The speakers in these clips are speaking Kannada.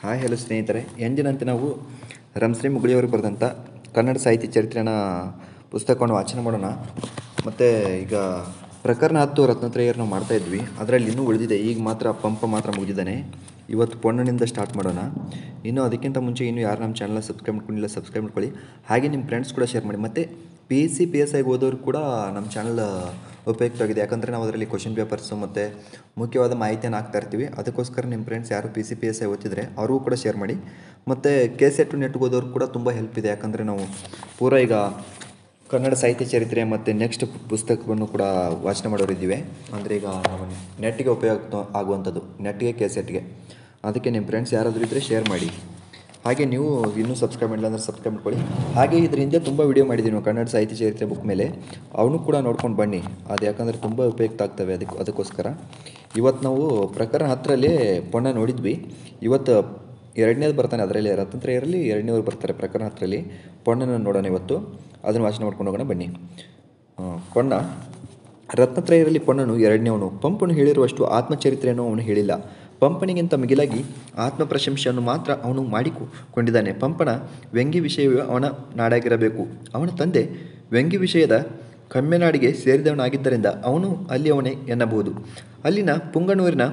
ಹಾಯ್ ಹಲೋ ಸ್ನೇಹಿತರೆ, ಎಂದಿನಂತೆ ನಾವು ರಂಶ್ರೀ ಮುಗುಳಿಯವರು ಬರೆದಂಥ ಕನ್ನಡ ಸಾಹಿತ್ಯ ಚರಿತ್ರೆನ ಪುಸ್ತಕವನ್ನು ವಾಚನ ಮಾಡೋಣ. ಮತ್ತು ಈಗ ಪ್ರಕರಣ 10 ರತ್ನತ್ರಯರು ನಾವು ಮಾಡ್ತಾಯಿದ್ವಿ. ಅದರಲ್ಲಿ ಇನ್ನೂ ಉಳಿದಿದೆ. ಈಗ ಮಾತ್ರ ಪಂಪ ಮಾತ್ರ ಮುಗಿದಿದ್ದಾನೆ. ಇವತ್ತು ಪೊನ್ನನಿಂದ ಸ್ಟಾರ್ಟ್ ಮಾಡೋಣ. ಇನ್ನು ಅದಕ್ಕಿಂತ ಮುಂಚೆ ಯಾರು ನಮ್ಮ ಚಾನಲ್ನ ಸಬ್ಸ್ಕ್ರೈಬ್ ಮಾಡ್ಕೊಂಡಿಲ್ಲ ಸಬ್ಸ್ಕ್ರೈಬ್ ಮಾಡ್ಕೊಳ್ಳಿ. ಹಾಗೆ ನಿಮ್ಮ ಫ್ರೆಂಡ್ಸ್ ಕೂಡ ಶೇರ್ ಮಾಡಿ. ಮತ್ತು PSI ಓದೋರು ಕೂಡ ನಮ್ಮ ಚಾನಲ್ ಉಪಯುಕ್ತವಾಗಿದೆ. ಯಾಕಂದರೆ ನಾವು ಅದರಲ್ಲಿ ಕ್ವಶನ್ ಪೇಪರ್ಸು ಮತ್ತು ಮುಖ್ಯವಾದ ಮಾಹಿತಿಯನ್ನು ಹಾಕ್ತಾ ಇರ್ತೀವಿ. ಅದಕ್ಕೋಸ್ಕರ ನಿಮ್ಮ ಫ್ರೆಂಡ್ಸ್ ಯಾರು PSI ಓದ್ತಿದ್ರೆ ಅವ್ರಿಗೂ ಕೂಡ ಶೇರ್ ಮಾಡಿ. ಮತ್ತು KSET ನೆಟ್ಗೆ ಓದೋರು ಕೂಡ ತುಂಬ ಹೆಲ್ಪ್ ಇದೆ. ಯಾಕಂದರೆ ನಾವು ಪೂರಾ ಈಗ ಕನ್ನಡ ಸಾಹಿತ್ಯ ಚರಿತ್ರೆ ಮತ್ತು ನೆಕ್ಸ್ಟ್ ಪುಸ್ತಕವನ್ನು ಕೂಡ ವಾಚನ ಮಾಡೋರಿದ್ದೀವಿ. ಅಂದರೆ ಈಗ ನಾವು ನೆಟ್ಟಿಗೆ ಉಪಯುಕ್ತ ಆಗುವಂಥದ್ದು, ನೆಟ್ಟಿಗೆ KSETಗೆ. ಅದಕ್ಕೆ ನಿಮ್ಮ ಫ್ರೆಂಡ್ಸ್ ಯಾರಾದರೂ ಇದ್ದರೆ ಶೇರ್ ಮಾಡಿ. ಹಾಗೆ ನೀವು ಇನ್ನೂ ಸಬ್ಸ್ಕ್ರೈಬ್ ಮಾಡಿಲ್ಲ ಅಂದರೆ ಸಬ್ಸ್ಕ್ರೈಬ್ ಮಾಡ್ಕೊಳ್ಳಿ. ಹಾಗೆ ಇದ್ರ ಹಿಂದೆ ತುಂಬ ವೀಡಿಯೋ ಮಾಡಿದ್ದೀವಿ ನಾವು ಕನ್ನಡ ಸಾಹಿತ್ಯ ಚರಿತ್ರೆ ಬುಕ್ ಮೇಲೆ. ಅವನು ಕೂಡ ನೋಡ್ಕೊಂಡು ಬನ್ನಿ. ಅದು ಯಾಕಂದರೆ ತುಂಬ ಉಪಯುಕ್ತ ಆಗ್ತವೆ. ಅದಕ್ಕೋಸ್ಕರ ಇವತ್ತು ನಾವು ಪ್ರಕರಣ 10ರಲ್ಲಿ ಪೊನ್ನ ನೋಡಿದ್ವಿ. ಇವತ್ತು ಎರಡನೇದು ಬರ್ತಾನೆ. ಅದರಲ್ಲಿ ರತ್ನತ್ರಯರಲ್ಲಿ ಎರಡನೇವ್ರು ಬರ್ತಾರೆ. ಪ್ರಕರಣ 10ರಲ್ಲಿ ಪೊನ್ನನ ನೋಡೋಣ. ಇವತ್ತು ಅದನ್ನು ವಾಚನ ಮಾಡ್ಕೊಂಡು ಹೋಗೋಣ ಬನ್ನಿ. ಪೊನ್ನ ರತ್ನತ್ರಯರಲ್ಲಿ ಪೊನ್ನನು ಎರಡನೇವನು. ಪಂಪನು ಹೇಳಿರುವಷ್ಟು ಆತ್ಮಚರಿತ್ರೆಯನ್ನು ಅವನು ಹೇಳಿಲ್ಲ. ಪಂಪನಿಗಿಂತ ಮಿಗಿಲಾಗಿ ಆತ್ಮ ಪ್ರಶಂಸೆಯನ್ನು ಮಾತ್ರ ಅವನು ಮಾಡಿಕೊಂಡಿದ್ದಾನೆ. ಪಂಪನ ವ್ಯಂಗ್ಯ ವಿಷಯವೇ ಅವನ ನಾಡಾಗಿರಬೇಕು. ಅವನ ತಂದೆ ವ್ಯಂಗ್ಯ ವಿಷಯದ ಕಮ್ಮೆನಾಡಿಗೆ ಸೇರಿದವನಾಗಿದ್ದರಿಂದ ಅವನು ಅಲ್ಲಿಯವನೇ ಎನ್ನಬಹುದು. ಅಲ್ಲಿನ ಪುಂಗನೂರಿನ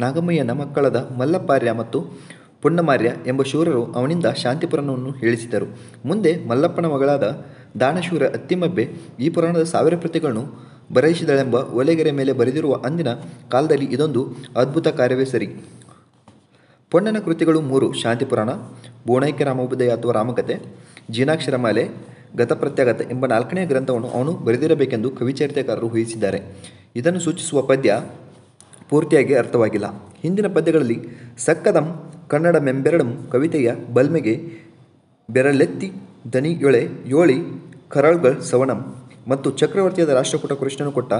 ನಾಗಮಯ್ಯನ ಮಕ್ಕಳಾದ ಮಲ್ಲಪಾರ್ಯ ಮತ್ತು ಪುನ್ನಮಾರ್ಯ ಎಂಬ ಶೂರರು ಅವನಿಂದ ಶಾಂತಿಪುರವನ್ನು ಹೇಳಿಸಿದರು. ಮುಂದೆ ಮಲ್ಲಪ್ಪನ ಮಗಳಾದ ದಾನಶೂರ ಅತ್ತಿಮಬ್ಬೆ ಈ ಪುರಾಣದ 1000 ಪ್ರತಿಗಳನ್ನು ಬರೆಯಿಸಿದಳೆಂಬ ಒಲೆಗೆರೆ ಮೇಲೆ ಬರೆದಿರುವ ಅಂದಿನ ಕಾಲದಲ್ಲಿ ಇದೊಂದು ಅದ್ಭುತ ಕಾರ್ಯವೇ ಸರಿ. ಪೊನ್ನನ ಕೃತಿಗಳು 3: ಶಾಂತಿಪುರಾಣ, ಬೋಣೈಕ್ಯ ರಾಮೋದಯ ಅಥವಾ ರಾಮಕಥೆ, ಜೀನಾಕ್ಷರಮಾಲೆ, ಗತಪ್ರತ್ಯಾಗತ ಎಂಬ 4ನೇ ಗ್ರಂಥವನ್ನು ಅವನು ಬರೆದಿರಬೇಕೆಂದು ಕವಿಚರಿತೆಕಾರರು ಊಹಿಸಿದ್ದಾರೆ. ಇದನ್ನು ಸೂಚಿಸುವ ಪದ್ಯ ಪೂರ್ತಿಯಾಗಿ ಅರ್ಥವಾಗಿಲ್ಲ. ಹಿಂದಿನ ಪದ್ಯಗಳಲ್ಲಿ ಸಕ್ಕದಂ ಕನ್ನಡ ಮೆಂಬೆರಡಂ ಕವಿತೆಯ ಬಲ್ಮೆಗೆ ಬೆರಳೆತ್ತಿ ದನಿಯೊಳೆ ಯೋಳಿ ಕರಳ್ಗಳ್ ಸವಣಂ ಮತ್ತು ಚಕ್ರವರ್ತಿಯಾದ ರಾಷ್ಟ್ರಕೂಟ ಕೃಷ್ಣನು ಕೊಟ್ಟ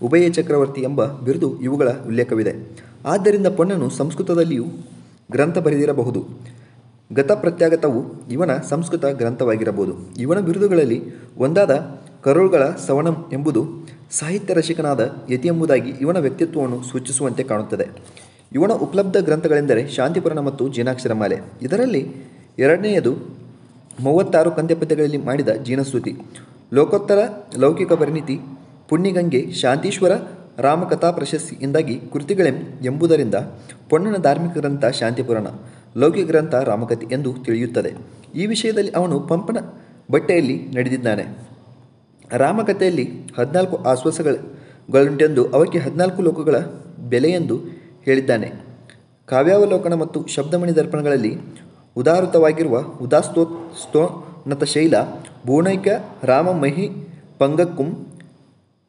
ಉಭಯ ಚಕ್ರವರ್ತಿ ಎಂಬ ಬಿರುದು ಇವುಗಳ ಉಲ್ಲೇಖವಿದೆ. ಆದ್ದರಿಂದ ಪೊನ್ನನು ಸಂಸ್ಕೃತದಲ್ಲಿಯೂ ಗ್ರಂಥ ಬರೆದಿರಬಹುದು. ಗತಪ್ರತ್ಯಾಗತವು ಇವನ ಸಂಸ್ಕೃತ ಗ್ರಂಥವಾಗಿರಬಹುದು. ಇವನ ಬಿರುದುಗಳಲ್ಲಿ ಒಂದಾದ ಕರುಳ್ಗಳ ಸವಣಂ ಎಂಬುದು ಸಾಹಿತ್ಯ ರಸಿಕನಾದ ಯತಿ ಎಂಬುದಾಗಿ ಇವನ ವ್ಯಕ್ತಿತ್ವವನ್ನು ಸೂಚಿಸುವಂತೆ ಕಾಣುತ್ತದೆ. ಇವನ ಉಪಲಬ್ಧ ಗ್ರಂಥಗಳೆಂದರೆ ಶಾಂತಿಪುರಾಣ ಮತ್ತು ಜೀನಾಕ್ಷರಮಾಲೆ. ಇದರಲ್ಲಿ ಎರಡನೆಯದು 36 ಕಂದೆಪದ್ಯಗಳಲ್ಲಿ ಮಾಡಿದ ಜೀನಸ್ತುತಿ, ಲೋಕೋತ್ತರ ಲೌಕಿಕ ಪರಿಣಿತಿ, ಪುಣ್ಯಗಂಗೆ, ಶಾಂತೀಶ್ವರ ರಾಮಕಥಾ ಪ್ರಶಸ್ತಿಯಿಂದಾಗಿ ಎಂಬುದರಿಂದ ಪೊನ್ನನ ಧಾರ್ಮಿಕ ಗ್ರಂಥ ಶಾಂತಿಪುರಾಣ, ಲೌಕಿಕ ಗ್ರಂಥ ರಾಮಕಥೆ ಎಂದು ತಿಳಿಯುತ್ತದೆ. ಈ ವಿಷಯದಲ್ಲಿ ಅವನು ಪಂಪನ ಬಟ್ಟೆಯಲ್ಲಿ ನಡೆದಿದ್ದಾನೆ. ರಾಮಕಥೆಯಲ್ಲಿ 14 ಆಶ್ವಾಸಗಳುಂಟೆಂದು ಅವಕ್ಕೆ 14 ಲೋಕಗಳ ಬೆಲೆಯೆಂದು ಹೇಳಿದ್ದಾನೆ. ಕಾವ್ಯಾವಲೋಕನ ಮತ್ತು ಶಬ್ದಮಣಿ ದರ್ಪಣಗಳಲ್ಲಿ ಉದಾಹೃತವಾಗಿರುವ ಉದಾಸ್ತೋನ್ನತ ಶೈಲ, ಬೋಣೈಕ್ಯ ರಾಮ ಮಹಿ ಪಂಗಕ್ಕುಂ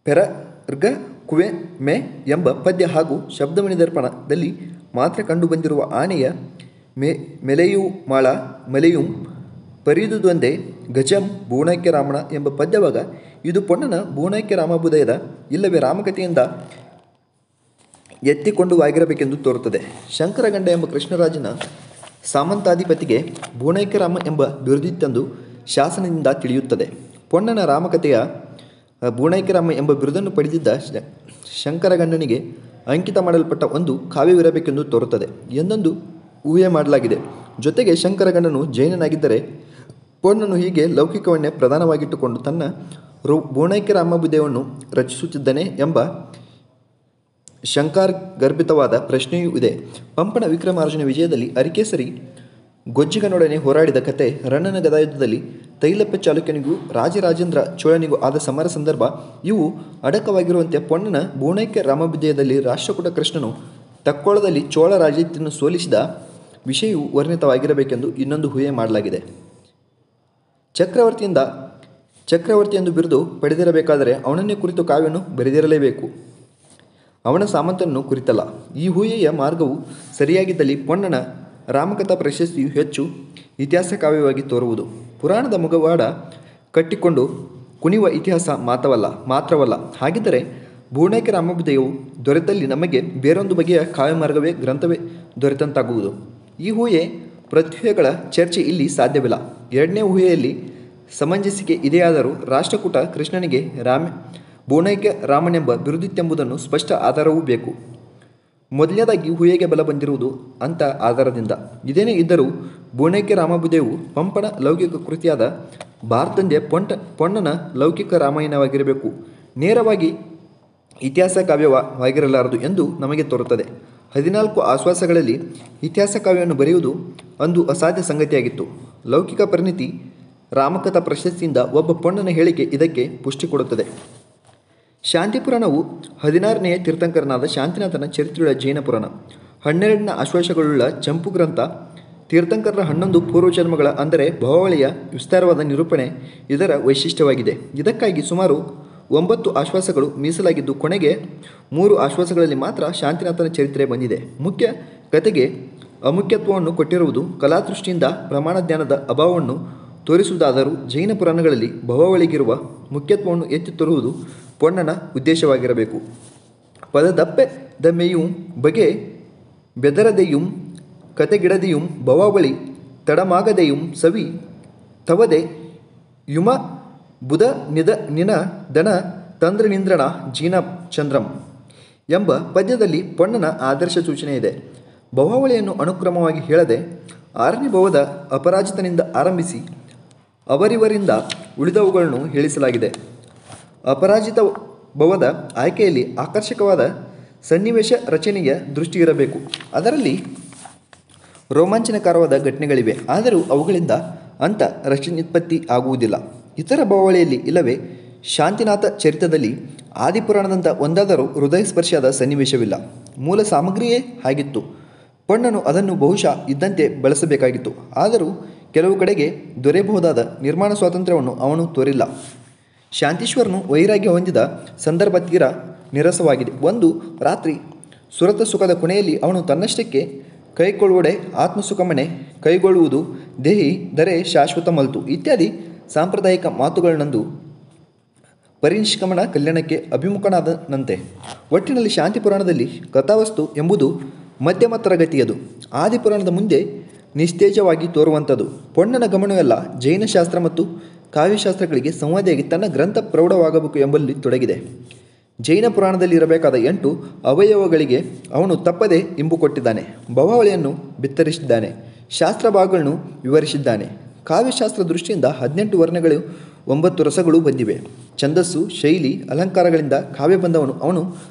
ಪೆರರ್ಗ ಕುವೆ ಮೆ ಎಂಬ ಪದ್ಯ ಹಾಗೂ ಶಬ್ದಮಣಿ ದರ್ಪಣದಲ್ಲಿ ಮಾತ್ರ ಕಂಡುಬಂದಿರುವ ಆನೆಯ ಮೆಲೆಯುಮಾಳ ಮಲೆಯುಂ ಪರಿದುದೊಂದೇ ಗಜಂ ಬೋಣೈಕ್ಯ ರಾಮಣ ಎಂಬ ಪದ್ಯವಾಗ ಇದು ಪೊನ್ನನ ಬೋಣೈಕ್ಯ ರಾಮಾಭುದಯದ ಇಲ್ಲವೇ ರಾಮಕಥೆಯಿಂದ ಎತ್ತಿಕೊಂಡುವಾಗಿರಬೇಕೆಂದು ತೋರುತ್ತದೆ. ಶಂಕರಗಂಡ ಎಂಬ ಕೃಷ್ಣರಾಜನ ಸಾಮಂತಾಧಿಪತಿಗೆ ಬೋಣೈಕ್ಯ ರಾಮ ಎಂಬ ಬಿರುದಿತ್ತೆಂದು ಶಾಸನದಿಂದ ತಿಳಿಯುತ್ತದೆ. ಪೊನ್ನನ ರಾಮಕಥೆಯ ಬೋಣೈಕ್ಯ ರಾಮ ಎಂಬ ಬಿರುದನ್ನು ಪಡೆದಿದ್ದ ಶಂಕರಗಂಡನಿಗೆ ಅಂಕಿತ ಮಾಡಲ್ಪಟ್ಟ ಒಂದು ಕಾವ್ಯವಿರಬೇಕೆಂದು ತೋರುತ್ತದೆ ಎಂದೊಂದು ಊಹೆ ಮಾಡಲಾಗಿದೆ. ಜೊತೆಗೆ ಶಂಕರಗಂಡನು ಜೈನನಾಗಿದ್ದರೆ ಪೊನ್ನನು ಹೀಗೆ ಲೌಕಿಕವನ್ನೇ ಪ್ರಧಾನವಾಗಿಟ್ಟುಕೊಂಡು ತನ್ನ ಬೋಣೈಕ್ಯ ರಾಮಾಭುದಯವನ್ನು ರಚಿಸುತ್ತಿದ್ದನೇ ಎಂಬ ಶಂಕಾಗರ್ಭಿತವಾದ ಪ್ರಶ್ನೆಯೂ ಇದೆ. ಪಂಪನ ವಿಕ್ರಮಾರ್ಜುನ ವಿಜಯದಲ್ಲಿ ಅರಿಕೇಸರಿ ಗೊಜ್ಜಿಗನೊಡನೆ ಹೋರಾಡಿದ ಕಥೆ, ರನ್ನನ ಗದಾಯುದ್ಧದಲ್ಲಿ ತೈಲಪ್ಪ ಚಾಲುಕ್ಯನಿಗೂ ರಾಜರಾಜೇಂದ್ರ ಚೋಳನಿಗೂ ಆದ ಸಮರ ಸಂದರ್ಭ ಇವು ಅಡಕವಾಗಿರುವಂತೆ ಪೊನ್ನನ ಬೋಣೈಕ್ಯ ರಾಮಾಭುದಯದಲ್ಲಿ ರಾಷ್ಟ್ರಕೂಟ ಕೃಷ್ಣನು ತಕ್ಕೋಳದಲ್ಲಿ ಚೋಳ ರಾಜ್ಯವನ್ನು ಸೋಲಿಸಿದ ವಿಷಯವು ವರ್ಣಿತವಾಗಿರಬೇಕೆಂದು ಇನ್ನೊಂದು ಊಹೆ ಮಾಡಲಾಗಿದೆ. ಚಕ್ರವರ್ತಿ ಎಂದು ಬಿರುದು ಪಡೆದಿರಬೇಕಾದರೆ ಅವನನ್ನೇ ಕುರಿತು ಕಾವ್ಯವನ್ನು ಬರೆದಿರಲೇಬೇಕು, ಅವನ ಸಾಮಂತನನ್ನು ಕುರಿತಲ್ಲ. ಈ ಊಹೆಯ ಮಾರ್ಗವು ಸರಿಯಾಗಿದ್ದಲ್ಲಿ ಪೊನ್ನನ ರಾಮಕಥಾ ಪ್ರಶಸ್ತಿಯು ಹೆಚ್ಚು ಇತಿಹಾಸ ಕಾವ್ಯವಾಗಿ ತೋರುವುದು. ಪುರಾಣದ ಮುಖವಾಡ ಕಟ್ಟಿಕೊಂಡು ಕುಣಿಯುವ ಇತಿಹಾಸ ಮಾತ್ರವಲ್ಲ. ಹಾಗಿದ್ದರೆ ಬೋಣೈಕ್ಯ ರಾಮಾಭುದಯವು ದೊರೆತಲ್ಲಿ ನಮಗೆ ಬೇರೊಂದು ಬಗೆಯ ಕಾವ್ಯ ಮಾರ್ಗವೇ ಗ್ರಂಥವೇ ದೊರೆತಂತಾಗುವುದು. ಈ ಊಹೆ ಪ್ರತ್ಯಯಗಳ ಚರ್ಚೆ ಇಲ್ಲಿ ಸಾಧ್ಯವಿಲ್ಲ. ಎರಡನೇ ಊಹೆಯಲ್ಲಿ ಸಮಂಜಸಿಕೆ ಇದೆಯಾದರೂ ರಾಷ್ಟ್ರಕೂಟ ಕೃಷ್ಣನಿಗೆ ಬೋಣೈಕ್ಯ ರಾಮನೆಂಬ ಬಿರುದಿತ್ತೆಂಬುದನ್ನು ಸ್ಪಷ್ಟ ಆಧಾರವೂ ಬೇಕು. ಮೊದಲನೇದಾಗಿ ಹೂಯೆಗೆ ಬಲ ಬಂದಿರುವುದು ಅಂತ ಆಧಾರದಿಂದ. ಇದೇನೇ ಇದ್ದರೂ ಬೂಣೆಕೆ ರಾಮಬುದೇವು ಪಂಪನ ಲೌಕಿಕ ಕೃತಿಯಾದ ಭಾರತಂದೆ ಪೊನ್ನನ ಲೌಕಿಕ ರಾಮಾಯಣವಾಗಿರಬೇಕು, ನೇರವಾಗಿ ಇತಿಹಾಸ ಕಾವ್ಯವಾಗಿರಲಾರದು ಎಂದು ನಮಗೆ ತೋರುತ್ತದೆ. 14 ಆಶ್ವಾಸಗಳಲ್ಲಿ ಇತಿಹಾಸ ಕಾವ್ಯವನ್ನು ಬರೆಯುವುದು ಅಂದು ಅಸಾಧ್ಯ ಸಂಗತಿಯಾಗಿತ್ತು. ಲೌಕಿಕ ಪರಿಣಿತಿ ರಾಮಕಥಾ ಪ್ರಶಸ್ತಿಯಿಂದ ಒಬ್ಬ ಪೊನ್ನನ ಹೇಳಿಕೆ ಇದಕ್ಕೆ ಪುಷ್ಟಿ ಕೊಡುತ್ತದೆ. ಶಾಂತಿ ಪುರಾಣವು 16ನೇ ತೀರ್ಥಂಕರನಾದ ಶಾಂತಿನಾಥನ ಚರಿತ್ರೆಯುಳ್ಳ ಜೈನ ಪುರಾಣ. 12 ಆಶ್ವಾಸಗಳುಳ್ಳ ಚಂಪು ಗ್ರಂಥ. ತೀರ್ಥಂಕರರ 11 ಪೂರ್ವಜನ್ಮಗಳ ಅಂದರೆ ಭವಾವಳಿಯ ವಿಸ್ತಾರವಾದ ನಿರೂಪಣೆ ಇದರ ವೈಶಿಷ್ಟ್ಯವಾಗಿದೆ. ಇದಕ್ಕಾಗಿ ಸುಮಾರು 9 ಆಶ್ವಾಸಗಳು ಮೀಸಲಾಗಿದ್ದು ಕೊನೆಗೆ 3 ಆಶ್ವಾಸಗಳಲ್ಲಿ ಮಾತ್ರ ಶಾಂತಿನಾಥನ ಚರಿತ್ರೆ ಬಂದಿದೆ. ಮುಖ್ಯ ಕಥೆಗೆ ಅಮುಖ್ಯತ್ವವನ್ನು ಕೊಟ್ಟಿರುವುದು ಕಲಾದೃಷ್ಟಿಯಿಂದ ಪ್ರಮಾಣ ಜ್ಞಾನದ ಅಭಾವವನ್ನು ತೋರಿಸುವುದಾದರೂ ಜೈನ ಪುರಾಣಗಳಲ್ಲಿ ಭವಾವಳಿಗಿರುವ ಮುಖ್ಯತ್ವವನ್ನು ಎತ್ತಿ ತರುವುದು ಪೊನ್ನನ ಉದ್ದೇಶವಾಗಿರಬೇಕು. ಪದದಪ್ಪೆ ದಮ್ಮೆಯುಂ ಬಗೆ ಬೆದರದೆಯುಂ ಕತೆಗಿಡದೆಯುಂ ಭವಾವಳಿ ತಡಮಾಗದೆಯುಂ ಸವಿ ತವದೆ ಯುಮ ಬುಧ ನಿದ ನಿನ ದನ ತಂದ್ರನಿಂದ್ರಣ ಜೀನ ಚಂದ್ರಂ ಎಂಬ ಪದ್ಯದಲ್ಲಿ ಪೊನ್ನನ ಆದರ್ಶ ಸೂಚನೆ ಇದೆ. ಭವಾವಳಿಯನ್ನು ಅನುಕ್ರಮವಾಗಿ ಹೇಳದೆ 6ನೇ ಭವದ ಅಪರಾಜಿತನಿಂದ ಆರಂಭಿಸಿ ಅವರಿವರಿಂದ ಉಳಿದವುಗಳನ್ನು ಹೇಳಿಸಲಾಗಿದೆ. ಅಪರಾಜಿತ ಭವದ ಆಯ್ಕೆಯಲ್ಲಿ ಆಕರ್ಷಕವಾದ ಸನ್ನಿವೇಶ ರಚನೆಯ ದೃಷ್ಟಿ ಇರಬೇಕು. ಅದರಲ್ಲಿ ರೋಮಾಂಚನಕಾರವಾದ ಘಟನೆಗಳಿವೆ, ಆದರೂ ಅವುಗಳಿಂದ ಅಂಥ ರಚನೆತ್ಪತ್ತಿ ಆಗುವುದಿಲ್ಲ. ಇತರ ಭವಾವಳಿಯಲ್ಲಿ ಇಲ್ಲವೇ ಶಾಂತಿನಾಥ ಚರಿತದಲ್ಲಿ ಆದಿಪುರಾಣದಂಥ ಒಂದಾದರೂ ಹೃದಯಸ್ಪರ್ಶಿಯಾದ ಸನ್ನಿವೇಶವಿಲ್ಲ. ಮೂಲ ಸಾಮಗ್ರಿಯೇ ಹಾಗಿತ್ತು. ಪೊನ್ನನು ಅದನ್ನು ಬಹುಶಃ ಇದ್ದಂತೆ ಬಳಸಬೇಕಾಗಿತ್ತು. ಆದರೂ ಕೆಲವು ಕಡೆಗೆ ದೊರೆಯಬಹುದಾದ ನಿರ್ಮಾಣ ಸ್ವಾತಂತ್ರ್ಯವನ್ನು ಅವನು ತೋರಿಲ್ಲ. ಶಾಂತೀಶ್ವರನು ವೈರಾಗ್ಯ ಹೊಂದಿದ ಸಂದರ್ಭ ತೀರಾ ನಿರಸವಾಗಿದೆ. ಒಂದು ರಾತ್ರಿ ಸುರತ ಸುಖದ ಕೊನೆಯಲ್ಲಿ ಅವನು ತನ್ನಷ್ಟಕ್ಕೆ ಕೈಗೊಳ್ಳುವಡೆ ಆತ್ಮಸುಖಮನೆ ಕೈಗೊಳ್ಳುವುದು ದೇಹಿ ದರೆ ಶಾಶ್ವತ ಮಲ್ತು ಇತ್ಯಾದಿ ಸಾಂಪ್ರದಾಯಿಕ ಮಾತುಗಳನ್ನಂದು ಪರಿನಿಷ್ಕಮನ ಕಲ್ಯಾಣಕ್ಕೆ ಅಭಿಮುಖನಾದನಂತೆ. ಒಟ್ಟಿನಲ್ಲಿ ಶಾಂತಿ ಪುರಾಣದಲ್ಲಿ ಕಥಾವಸ್ತು ಎಂಬುದು ಮಧ್ಯಮ ತರಗತಿಯದು. ಆದಿಪುರಾಣದ ಮುಂದೆ ನಿಸ್ತೇಜವಾಗಿ ತೋರುವಂಥದ್ದು. ಪೊನ್ನನ ಗಮನವೆಲ್ಲ ಜೈನಶಾಸ್ತ್ರ ಮತ್ತು ಕಾವ್ಯಶಾಸ್ತ್ರಗಳಿಗೆ ಸಂವಾದಿಯಾಗಿ ತನ್ನ ಗ್ರಂಥ ಪ್ರೌಢವಾಗಬೇಕು ಎಂಬಲ್ಲಿ ತೊಡಗಿದೆ. ಜೈನ ಪುರಾಣದಲ್ಲಿ ಇರಬೇಕಾದ 8 ಅವಯವಗಳಿಗೆ ಅವನು ತಪ್ಪದೆ ಇಂಬು ಕೊಟ್ಟಿದ್ದಾನೆ. ಭವಾವಳಿಯನ್ನು ಬಿತ್ತರಿಸಿದ್ದಾನೆ. ಶಾಸ್ತ್ರ ಭಾಗಗಳನ್ನು ವಿವರಿಸಿದ್ದಾನೆ. ಕಾವ್ಯಶಾಸ್ತ್ರ ದೃಷ್ಟಿಯಿಂದ 18 ವರ್ಣಗಳು 9 ರಸಗಳು ಬಂದಿವೆ. ಛಂದಸ್ಸು ಶೈಲಿ ಅಲಂಕಾರಗಳಿಂದ ಕಾವ್ಯಬಂಧವನ್ನು ಅವನು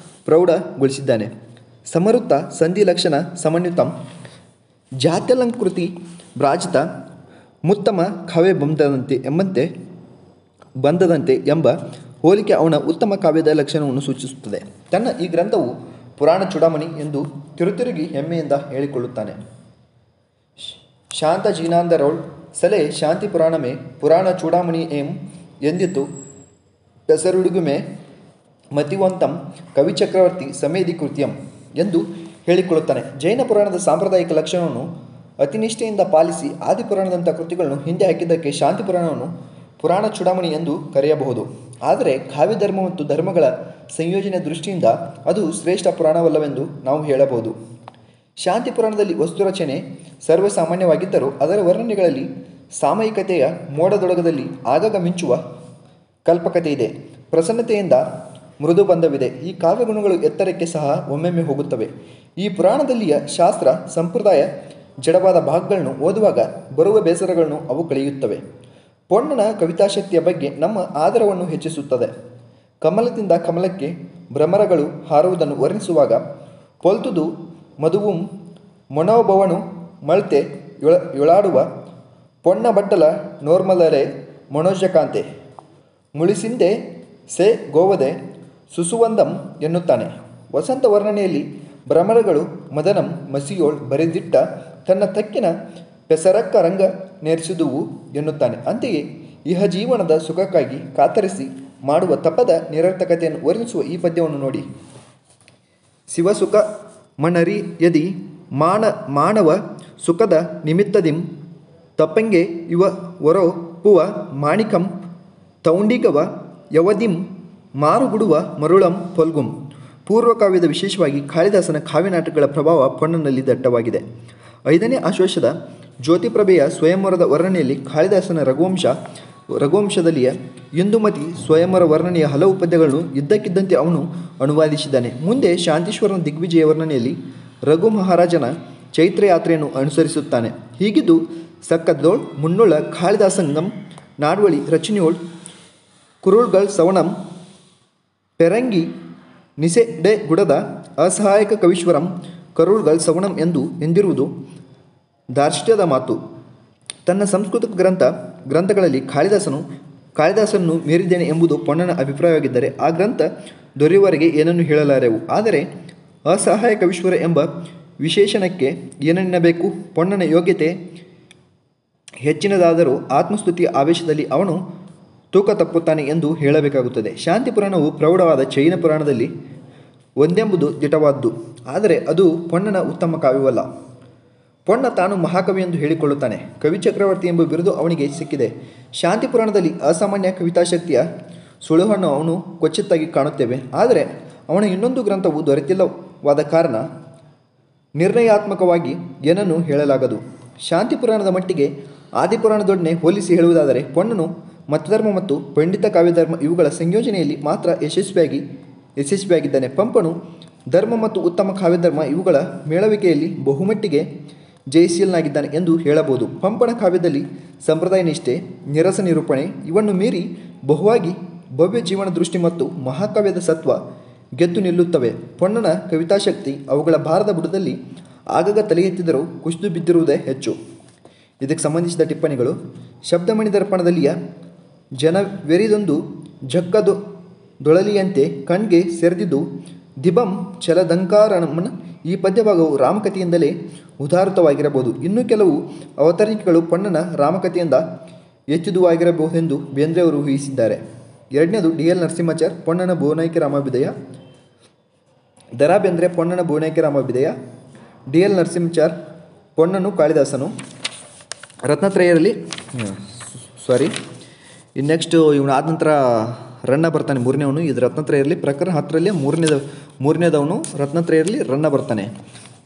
ಪ್ರೌಢಗೊಳಿಸಿದ್ದಾನೆ. ಸಮರುತ್ತ ಸಂಧಿ ಲಕ್ಷಣ ಸಮನ್ವಿತಂ ಜಾತ್ಯಲಂಕೃತಿ ಭ್ರಾಜಿತ ಮುತ್ತಮ ಕಾವ್ಯ ಬಂಧದಂತೆ ಎಂಬ ಹೋಲಿಕೆ ಅವನ ಉತ್ತಮ ಕಾವ್ಯದ ಲಕ್ಷಣವನ್ನು ಸೂಚಿಸುತ್ತದೆ. ತನ್ನ ಈ ಗ್ರಂಥವು ಪುರಾಣ ಚೂಡಾಮಣಿ ಎಂದು ತಿರುತಿರುಗಿ ಹೆಮ್ಮೆಯಿಂದ ಹೇಳಿಕೊಳ್ಳುತ್ತಾನೆ. ಶಾಂತ ಜೀನಾಂದರೋಳ್ ಸಲೆ ಶಾಂತಿ ಪುರಾಣಮೇ ಪುರಾಣ ಚೂಡಾಮಣಿ ಎಂದಿತು ಹೆಸರುಡುಗುಮೆ ಮತಿವಂತಂ ಕವಿಚಕ್ರವರ್ತಿ ಸಮೇಧಿ ಕೃತ್ಯಂ ಎಂದು ಹೇಳಿಕೊಳ್ಳುತ್ತಾನೆ. ಜೈನ ಪುರಾಣದ ಸಾಂಪ್ರದಾಯಿಕ ಲಕ್ಷಣವನ್ನು ಅತಿನಿಷ್ಠೆಯಿಂದ ಪಾಲಿಸಿ ಆದಿಪುರಾಣದಂಥ ಕೃತಿಗಳನ್ನು ಹಿಂದೆ ಹಾಕಿದ್ದಕ್ಕೆ ಶಾಂತಿ ಪುರಾಣವನ್ನು ಪುರಾಣ ಚೂಡಾಮಣಿ ಎಂದು ಕರೆಯಬಹುದು. ಆದರೆ ಕಾವ್ಯಧರ್ಮ ಮತ್ತು ಧರ್ಮಗಳ ಸಂಯೋಜನೆ ದೃಷ್ಟಿಯಿಂದ ಅದು ಶ್ರೇಷ್ಠ ಪುರಾಣವಲ್ಲವೆಂದು ನಾವು ಹೇಳಬಹುದು. ಶಾಂತಿ ಪುರಾಣದಲ್ಲಿ ವಸ್ತುರಚನೆ ಸರ್ವಸಾಮಾನ್ಯವಾಗಿದ್ದರೂ ಅದರ ವರ್ಣನೆಗಳಲ್ಲಿ ಸಾಮಯಿಕತೆಯ ಮೋಡದೊಳಗದಲ್ಲಿ ಆಗಾಗ ಮಿಂಚುವ ಕಲ್ಪಕತೆ ಇದೆ. ಪ್ರಸನ್ನತೆಯಿಂದ ಮೃದುಬಂಧವಿದೆ. ಈ ಕಾವ್ಯಗುಣಗಳು ಎತ್ತರಕ್ಕೆ ಸಹ ಒಮ್ಮೆಮ್ಮೆ ಹೋಗುತ್ತವೆ. ಈ ಪುರಾಣದಲ್ಲಿಯ ಶಾಸ್ತ್ರ ಸಂಪ್ರದಾಯ ಜಡವಾದ ಭಾಗಗಳನ್ನು ಓದುವಾಗ ಬರುವ ಬೇಸರಗಳನ್ನು ಅವು ಕಳೆಯುತ್ತವೆ. ಪೊನ್ನನ ಕವಿತಾಶಕ್ತಿಯ ಬಗ್ಗೆ ನಮ್ಮ ಆದರವನ್ನು ಹೆಚ್ಚಿಸುತ್ತದೆ. ಕಮಲದಿಂದ ಕಮಲಕ್ಕೆ ಭ್ರಮರಗಳು ಹಾರುವುದನ್ನು ವರ್ಣಿಸುವಾಗ ಪೊಲ್ತುದು ಮಧುವುಂ ಮೊನೋಭವನು ಮಳ್ತೆ ಯೊಳಾಡುವ ಪೊನ್ನ ಬಟ್ಟಲ ನೋರ್ಮಲರೆ ಮನೋಜಕಾಂತೆ ಮುಳಿಸಿಂದೆ ಸೆ ಗೋವದೆ ಸುಸುವಂದಂ ಎನ್ನುತ್ತಾನೆ. ವಸಂತ ವರ್ಣನೆಯಲ್ಲಿ ಭ್ರಮರಗಳು ಮದನಂ ಮಸಿಯೋಳ್ ಬರೆದಿಟ್ಟ ತನ್ನ ತಕ್ಕಿನ ಪೆಸರಕ್ಕ ರಂಗ ನೇರಿಸಿದುವು ಎನ್ನುತ್ತಾನೆ. ಅಂತೆಯೇ ಇಹಜೀವನದ ಸುಖಕ್ಕಾಗಿ ಕಾತರಿಸಿ ಮಾಡುವ ತಪದ ನಿರರ್ಥಕತೆಯನ್ನು ವರ್ಣಿಸುವ ಈ ಪದ್ಯವನ್ನು ನೋಡಿ. ಶಿವಸುಖ ಮಣರಿ ಯದಿ ಮಾನವ ಸುಖದ ನಿಮಿತ್ತದಿಂ ತಪ್ಪಂಗೆ ಇವ ವರೋ ಪುವ ಮಾಣಿಕಂ ತೌಂಡಿಗವ ಯವದಿಂ ಮಾರುಗುಡುವ ಮರುಳಂ ಪೊಲ್ಗುಂ. ಪೂರ್ವಕಾವ್ಯದ ವಿಶೇಷವಾಗಿ ಕಾಳಿದಾಸನ ಕಾವ್ಯನಾಟಕಗಳ ಪ್ರಭಾವ ಪೊನ್ನನಲ್ಲಿ ದಟ್ಟವಾಗಿದೆ. 5ನೇ ಆಶ್ವಾಸದ ಜ್ಯೋತಿಪ್ರಭೆಯ ಸ್ವಯಂವರದ ವರ್ಣನೆಯಲ್ಲಿ ಕಾಳಿದಾಸನ ರಘುವಂಶ ರಘುವಂಶದಲ್ಲಿಯ ಇಂದುಮತಿ ಸ್ವಯಂವರ ವರ್ಣನೆಯ ಹಲವು ಪದ್ಯಗಳನ್ನು ಇದ್ದಕ್ಕಿದ್ದಂತೆ ಅವನು ಅನುವಾದಿಸಿದ್ದಾನೆ. ಮುಂದೆ ಶಾಂತೀಶ್ವರನ ದಿಗ್ವಿಜಯ ವರ್ಣನೆಯಲ್ಲಿ ರಘು ಮಹಾರಾಜನ ಚೈತ್ರ ಯಾತ್ರೆಯನ್ನು ಅನುಸರಿಸುತ್ತಾನೆ. ಹೀಗಿದ್ದು ಸಕ್ಕದ್ದೋಳ್ ಮುನ್ನೊಳ ಕಾಳಿದಾಸಂಗಂ ನಾಡ್ವಳಿ ರಚನೆಯೋಳ್ ಕುರುಳ್ಗಳ್ ಸವಣಂ ಪೆರಂಗಿ ನಿಸೆಡೆ ಗುಡದ ಅಸಹಾಯಕ ಕವೀಶ್ವರಂ ಕರುಳ್ಗಳ್ ಸವಣಂ ಎಂದಿರುವುದು ದಾರ್ಷ್ಟ್ಯದ ಮಾತು. ತನ್ನ ಸಂಸ್ಕೃತ ಗ್ರಂಥಗಳಲ್ಲಿ ಕಾಳಿದಾಸನನ್ನು ಮೀರಿದ್ದೇನೆ ಎಂಬುದು ಪೊನ್ನನ ಅಭಿಪ್ರಾಯವಾಗಿದ್ದರೆ ಆ ಗ್ರಂಥ ದೊರೆಯುವವರೆಗೆ ಏನನ್ನು ಹೇಳಲಾರೆವು. ಆದರೆ ಅಸಹಾಯ ಕವೀಶ್ವರ ಎಂಬ ವಿಶೇಷಣಕ್ಕೆ ಏನನ್ನಬೇಕು? ಪೊನ್ನನ ಯೋಗ್ಯತೆ ಹೆಚ್ಚಿನದಾದರೂ ಆತ್ಮಸ್ತುತಿಯ ಆವೇಶದಲ್ಲಿ ಅವನು ತೂಕ ತಪ್ಪುತ್ತಾನೆ ಎಂದು ಹೇಳಬೇಕಾಗುತ್ತದೆ. ಶಾಂತಿ ಪುರಾಣವು ಪ್ರೌಢವಾದ ಜೈನ ಪುರಾಣದಲ್ಲಿ ಒಂದೆಂಬುದು ದಿಟವಾದ್ದು. ಆದರೆ ಅದು ಪೊನ್ನನ ಉತ್ತಮ ಕಾವ್ಯವಲ್ಲ. ಪೊನ್ನ ತಾನು ಮಹಾಕವಿ ಎಂದು ಹೇಳಿಕೊಳ್ಳುತ್ತಾನೆ. ಕವಿ ಚಕ್ರವರ್ತಿ ಎಂಬ ಬಿರುದು ಅವನಿಗೆ ಸಿಕ್ಕಿದೆ. ಶಾಂತಿ ಪುರಾಣದಲ್ಲಿ ಅಸಾಮಾನ್ಯ ಕವಿತಾಶಕ್ತಿಯ ಸುಳುಹನ್ನು ಅವನು ಕ್ವಚಿತ್ತಾಗಿ ಕಾಣುತ್ತೇವೆ. ಆದರೆ ಅವನ ಇನ್ನೊಂದು ಗ್ರಂಥವು ದೊರೆತಿಲ್ಲವಾದ ಕಾರಣ ನಿರ್ಣಯಾತ್ಮಕವಾಗಿ ಏನನ್ನು ಹೇಳಲಾಗದು. ಶಾಂತಿ ಪುರಾಣದ ಮಟ್ಟಿಗೆ ಆದಿಪುರಾಣದೊಡನೆ ಹೋಲಿಸಿ ಹೇಳುವುದಾದರೆ ಪೊನ್ನನು ಮತಧರ್ಮ ಮತ್ತು ಪಂಡಿತ ಕಾವ್ಯಧರ್ಮ ಇವುಗಳ ಸಂಯೋಜನೆಯಲ್ಲಿ ಮಾತ್ರ ಯಶಸ್ವಿಯಾಗಿದ್ದಾನೆ. ಪಂಪನು ಧರ್ಮ ಮತ್ತು ಉತ್ತಮ ಕಾವ್ಯಧರ್ಮ ಇವುಗಳ ಮೇಳವಿಕೆಯಲ್ಲಿ ಬಹುಮಟ್ಟಿಗೆ ಜಯಶೀಲನಾಗಿದ್ದಾನೆ ಎಂದು ಹೇಳಬಹುದು. ಪಂಪನ ಕಾವ್ಯದಲ್ಲಿ ಸಂಪ್ರದಾಯ ನಿಷ್ಠೆ, ನಿರಸ ನಿರೂಪಣೆ ಇವನ್ನು ಮೀರಿ ಬಹುವಾಗಿ ಭವ್ಯ ಜೀವನ ದೃಷ್ಟಿ ಮತ್ತು ಮಹಾಕಾವ್ಯದ ಸತ್ವ ಗೆದ್ದು ನಿಲ್ಲುತ್ತವೆ. ಪೊನ್ನನ ಕವಿತಾಶಕ್ತಿ ಅವುಗಳ ಭಾರದ ಬುಡದಲ್ಲಿ ಆಗಾಗ ತಲೆ ಎತ್ತಿದರೂ ಕುಸಿದು ಬಿದ್ದಿರುವುದೇ ಹೆಚ್ಚು. ಇದಕ್ಕೆ ಸಂಬಂಧಿಸಿದ ಟಿಪ್ಪಣಿಗಳು: ಶಬ್ದಮಣಿ ದರ್ಪಣದಲ್ಲಿಯ ಜನವೆರಿದೊಂದು ಜಕ್ಕದೊಳಲಿಯಂತೆ ಕಣ್ಗೆ ಸೆರೆದಿದ್ದು ದಿಬಂ ಛಲದಂಕಾರಮನ. ಈ ಪದ್ಯಭಾಗವು ರಾಮಕಥೆಯಿಂದಲೇ ಉದಾಹೃತವಾಗಿರಬಹುದು. ಇನ್ನು ಕೆಲವು ಅವತರಣಿಕೆಗಳು ಪೊನ್ನನ ರಾಮಕಥೆಯಿಂದ ಎತ್ತಿದುವಾಗಿರಬಹುದೆಂದು ಬೇಂದ್ರೆಯವರು ಊಹಿಸಿದ್ದಾರೆ. ಎರಡನೇದು ಡಿ.ಎಲ್. ನರಸಿಂಹಾಚಾರ್, ಪೊನ್ನನ ಬೋನಾಯ್ಕೆ ರಾಮಾಭ್ಯುದಯ. ದ ರಾ ಬೇಂದ್ರೆ, ಪೊನ್ನನ ಬೋನಾಯ್ಕೆ ರಾಮಾಭ್ಯುದಯ. ಡಿ.ಎಲ್. ನರಸಿಂಹಾಚಾರ್, ಪೊನ್ನನು ಕಾಳಿದಾಸನು. ರತ್ನತ್ರಯರಲ್ಲಿ ಇನ್ನು ನೆಕ್ಸ್ಟ್ ಇವನು ಆದ ನಂತರ ರನ್ನ ಬರ್ತಾನೆ, ಮೂರನೇವನು. ಇದು ರತ್ನತ್ರಯರಲ್ಲಿ ಪ್ರಕರಣ 10ರಲ್ಲಿ ಮೂರನೇದವನು. ರತ್ನತ್ರಯರಲ್ಲಿ ರನ್ನ ಬರ್ತಾನೆ.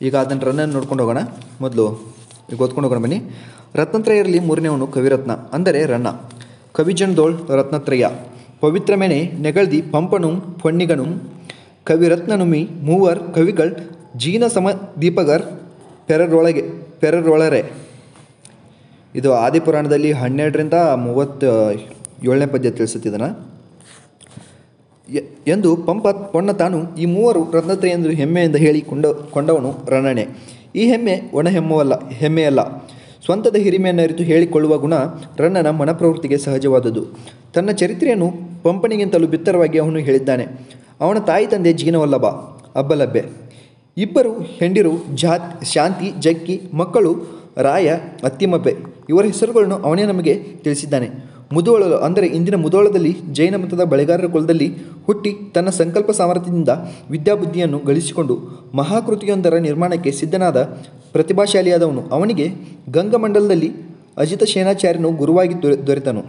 ಈಗ ಅದನ್ನು ರನ್ನನ್ನು ನೋಡ್ಕೊಂಡು ಹೋಗೋಣ. ಮೊದಲು ಈಗ ಓದ್ಕೊಂಡು ಹೋಗೋಣ ಬನ್ನಿ. ರತ್ನತ್ರಯರಲ್ಲಿ ಮೂರನೇವನು ಕವಿರತ್ನ, ಅಂದರೆ ರನ್ನ. ಕವಿಜನ್ದೋಳ್ ರತ್ನತ್ರಯ ಪವಿತ್ರಮೆನೆ ನೆಗಳ್ದಿ ಪಂಪನುಂ ಪೊನ್ನಿಗನುಂ ಕವಿರತ್ನನುಮಿ ಮೂವರ್ ಕವಿಗಳ್ ಜೀನ ಸಮದೀಪಗರ್ ಪೆರರೊಳರೆ. ಇದು ಆದಿಪುರಾಣದಲ್ಲಿ 12ರಿಂದ 37ನೇ ಪದ್ಯ ತಿಳಿಸುತ್ತಿದ್ದಾನೆ ಎಂದು ಪೊನ್ನ ತಾನು ಈ ಮೂವರು ರತ್ನತ್ರಯ ಎಂದು ಹೆಮ್ಮೆಯಿಂದ ಕೊಂಡವನು ರನ್ನನೇ. ಈ ಹೆಮ್ಮೆ ಒಣ ಹೆಮ್ಮೆಯಲ್ಲ. ಸ್ವಂತದ ಹಿರಿಮೆಯನ್ನು ಅರಿತು ಹೇಳಿಕೊಳ್ಳುವ ಗುಣ ರನ್ನನ ಮನಪ್ರವೃತ್ತಿಗೆ ಸಹಜವಾದದ್ದು. ತನ್ನ ಚರಿತ್ರೆಯನ್ನು ಪಂಪನಿಗಿಂತಲೂ ಬಿತ್ತರವಾಗಿ ಅವನು ಹೇಳಿದ್ದಾನೆ. ಅವನ ತಾಯಿ ತಂದೆ ಜೀನವಲ್ಲಭ, ಅಬ್ಬಲಬ್ಬೆ. ಇಬ್ಬರು ಹೆಂಡಿರು ಶಾಂತಿ, ಜಕ್ಕಿ, ಮಕ್ಕಳು ರಾಯ, ಅತ್ತಿಮಬ್ಬೆ. ಇವರ ಹೆಸರುಗಳನ್ನು ಅವನೇ ನಮಗೆ ತಿಳಿಸಿದ್ದಾನೆ. ಮುಧೋಳ ಅಂದರೆ ಇಂದಿನ ಮುಧೋಳದಲ್ಲಿ ಜೈನ ಮತದ ಬಳೆಗಾರರ ಕುಲದಲ್ಲಿ ಹುಟ್ಟಿ ತನ್ನ ಸಂಕಲ್ಪ ಸಾಮರ್ಥ್ಯದಿಂದ ವಿದ್ಯಾಬುದ್ಧಿಯನ್ನು ಗಳಿಸಿಕೊಂಡು ಮಹಾಕೃತಿಯೊಂದರ ನಿರ್ಮಾಣಕ್ಕೆ ಸಿದ್ಧನಾದ ಪ್ರತಿಭಾಶಾಲಿಯಾದವನು. ಅವನಿಗೆ ಗಂಗಮಂಡಲದಲ್ಲಿ ಅಜಿತ ಸೇನಾಚಾರ್ಯನು ಗುರುವಾಗಿ ದೊರೆತನು.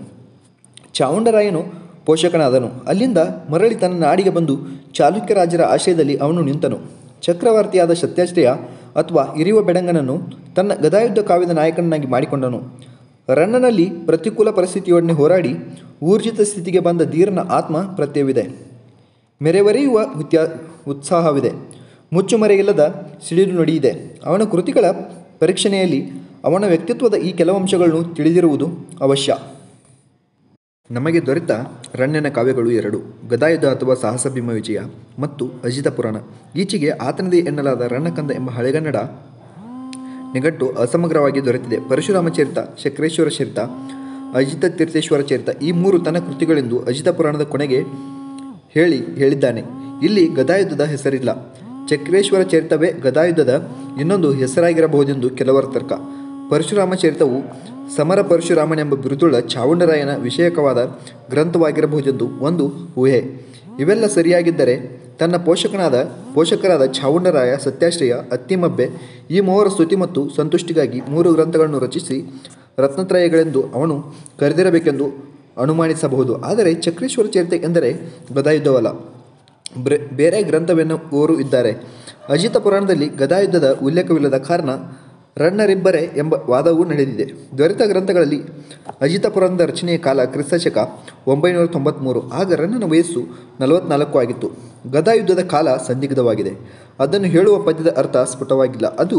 ಚಾವುಂಡರಾಯನು ಪೋಷಕನಾದನು. ಅಲ್ಲಿಂದ ಮರಳಿ ತನ್ನ ನಾಡಿಗೆ ಬಂದು ಚಾಲುಕ್ಯ ರಾಜರ ಆಶ್ರಯದಲ್ಲಿ ಅವನು ನಿಂತನು. ಚಕ್ರವರ್ತಿಯಾದ ಸತ್ಯಾಶ್ರಯ ಅಥವಾ ಇರಿವ ಬೆಡಂಗನನ್ನು ತನ್ನ ಗದಾಯುದ್ಧ ಕಾವ್ಯದ ನಾಯಕನನ್ನಾಗಿ ಮಾಡಿಕೊಂಡನು. ರನ್ನನಲ್ಲಿ ಪ್ರತಿಕೂಲ ಪರಿಸ್ಥಿತಿಯೊಡನೆ ಹೋರಾಡಿ ಊರ್ಜಿತ ಸ್ಥಿತಿಗೆ ಬಂದ ಧೀರನ ಆತ್ಮ ಪ್ರತ್ಯಯವಿದೆ. ಮೆರೆವರಿಯುವ ಉತ್ಸಾಹವಿದೆ. ಮುಚ್ಚುಮರೆಯಿಲ್ಲದ ಸಿಡಿಲು ನುಡಿಯಿದೆ. ಅವನ ಕೃತಿಗಳ ಪರೀಕ್ಷಣೆಯಲ್ಲಿ ಅವನ ವ್ಯಕ್ತಿತ್ವದ ಈ ಕೆಲವು ಅಂಶಗಳನ್ನು ತಿಳಿದಿರುವುದು ಅವಶ್ಯ. ನಮಗೆ ದೊರೆತ ರನ್ನನ ಕಾವ್ಯಗಳು 2: ಗದಾಯುದ್ಧ ಅಥವಾ ಸಾಹಸ ಭೀಮ ವಿಜಯ ಮತ್ತು ಅಜಿತ ಪುರಾಣ. ಈಚೆಗೆ ಆತನದೇ ಎನ್ನಲಾದ ರನ್ನಕಂದ ಎಂಬ ಹಳೆಗನ್ನಡ ನಿಘಂಟು ಅಸಮಗ್ರವಾಗಿ ದೊರೆತಿದೆ. ಪರಶುರಾಮ ಚರಿತ, ಶಕ್ರೇಶ್ವರ ಚರಿತ, ಅಜಿತ ತೀರ್ಥೇಶ್ವರ ಚರಿತ ಈ 3 ತನ್ನ ಕೃತಿಗಳೆಂದು ಅಜಿತ ಪುರಾಣದ ಕೊನೆಗೆ ಹೇಳಿದ್ದಾನೆ. ಇಲ್ಲಿ ಗದಾಯುದ್ಧದ ಹೆಸರಿಲ್ಲ. ಚಕ್ರೇಶ್ವರ ಚರಿತವೇ ಗದಾಯುದ್ಧದ ಇನ್ನೊಂದು ಹೆಸರಾಗಿರಬಹುದೆಂದು ಕೆಲವರ ತರ್ಕ. ಪರಶುರಾಮ ಚರಿತವು ಸಮರ ಪರಶುರಾಮನೆಂಬ ಬಿರುದುಳ್ಳ ಚಾವುಂಡರಾಯನ ವಿಷಯಕವಾದ ಗ್ರಂಥವಾಗಿರಬಹುದೆಂದು ಒಂದು ಊಹೆ. ಇವೆಲ್ಲ ಸರಿಯಾಗಿದ್ದರೆ ತನ್ನ ಪೋಷಕರಾದ ಚಾವುಂಡರಾಯ, ಸತ್ಯಾಶ್ರಯ, ಅತ್ತಿಮಬ್ಬೆ ಈ 3 ಸ್ತುತಿ ಮತ್ತು ಸಂತುಷ್ಟಿಗಾಗಿ 3 ಗ್ರಂಥಗಳನ್ನು ರಚಿಸಿ ರತ್ನತ್ರಯಗಳೆಂದು ಅವನು ಕರೆದಿರಬೇಕೆಂದು ಅನುಮಾನಿಸಬಹುದು. ಆದರೆ ಚಕ್ರೇಶ್ವರ ಚರಿತೆ ಎಂದರೆ ಗದಾಯುದ್ಧವಲ್ಲ, ಬೇರೆ ಗ್ರಂಥವೆನ್ನುವವರು ಇದ್ದಾರೆ. ಅಜಿತ ಪುರಾಣದಲ್ಲಿ ಗದಾಯುದ್ಧದ ಉಲ್ಲೇಖವಿಲ್ಲದ ಕಾರಣ ರನ್ನರಿಬ್ಬರೇ ಎಂಬ ವಾದವೂ ನಡೆದಿದೆ. ದೊರೆತ ಗ್ರಂಥಗಳಲ್ಲಿ ಅಜಿತ ಪುರಾಣದ ರಚನೆಯ ಕಾಲ ಕ್ರಿಸ್ತಶಕ 993. ಆಗ ರನ್ನನ ವಯಸ್ಸು 44 ಆಗಿತ್ತು. ಗದಾಯುದ್ಧದ ಕಾಲ ಸಂದಿಗ್ಧವಾಗಿದೆ. ಅದನ್ನು ಹೇಳುವ ಪದ್ಯದ ಅರ್ಥ ಸ್ಫುಟವಾಗಿಲ್ಲ. ಅದು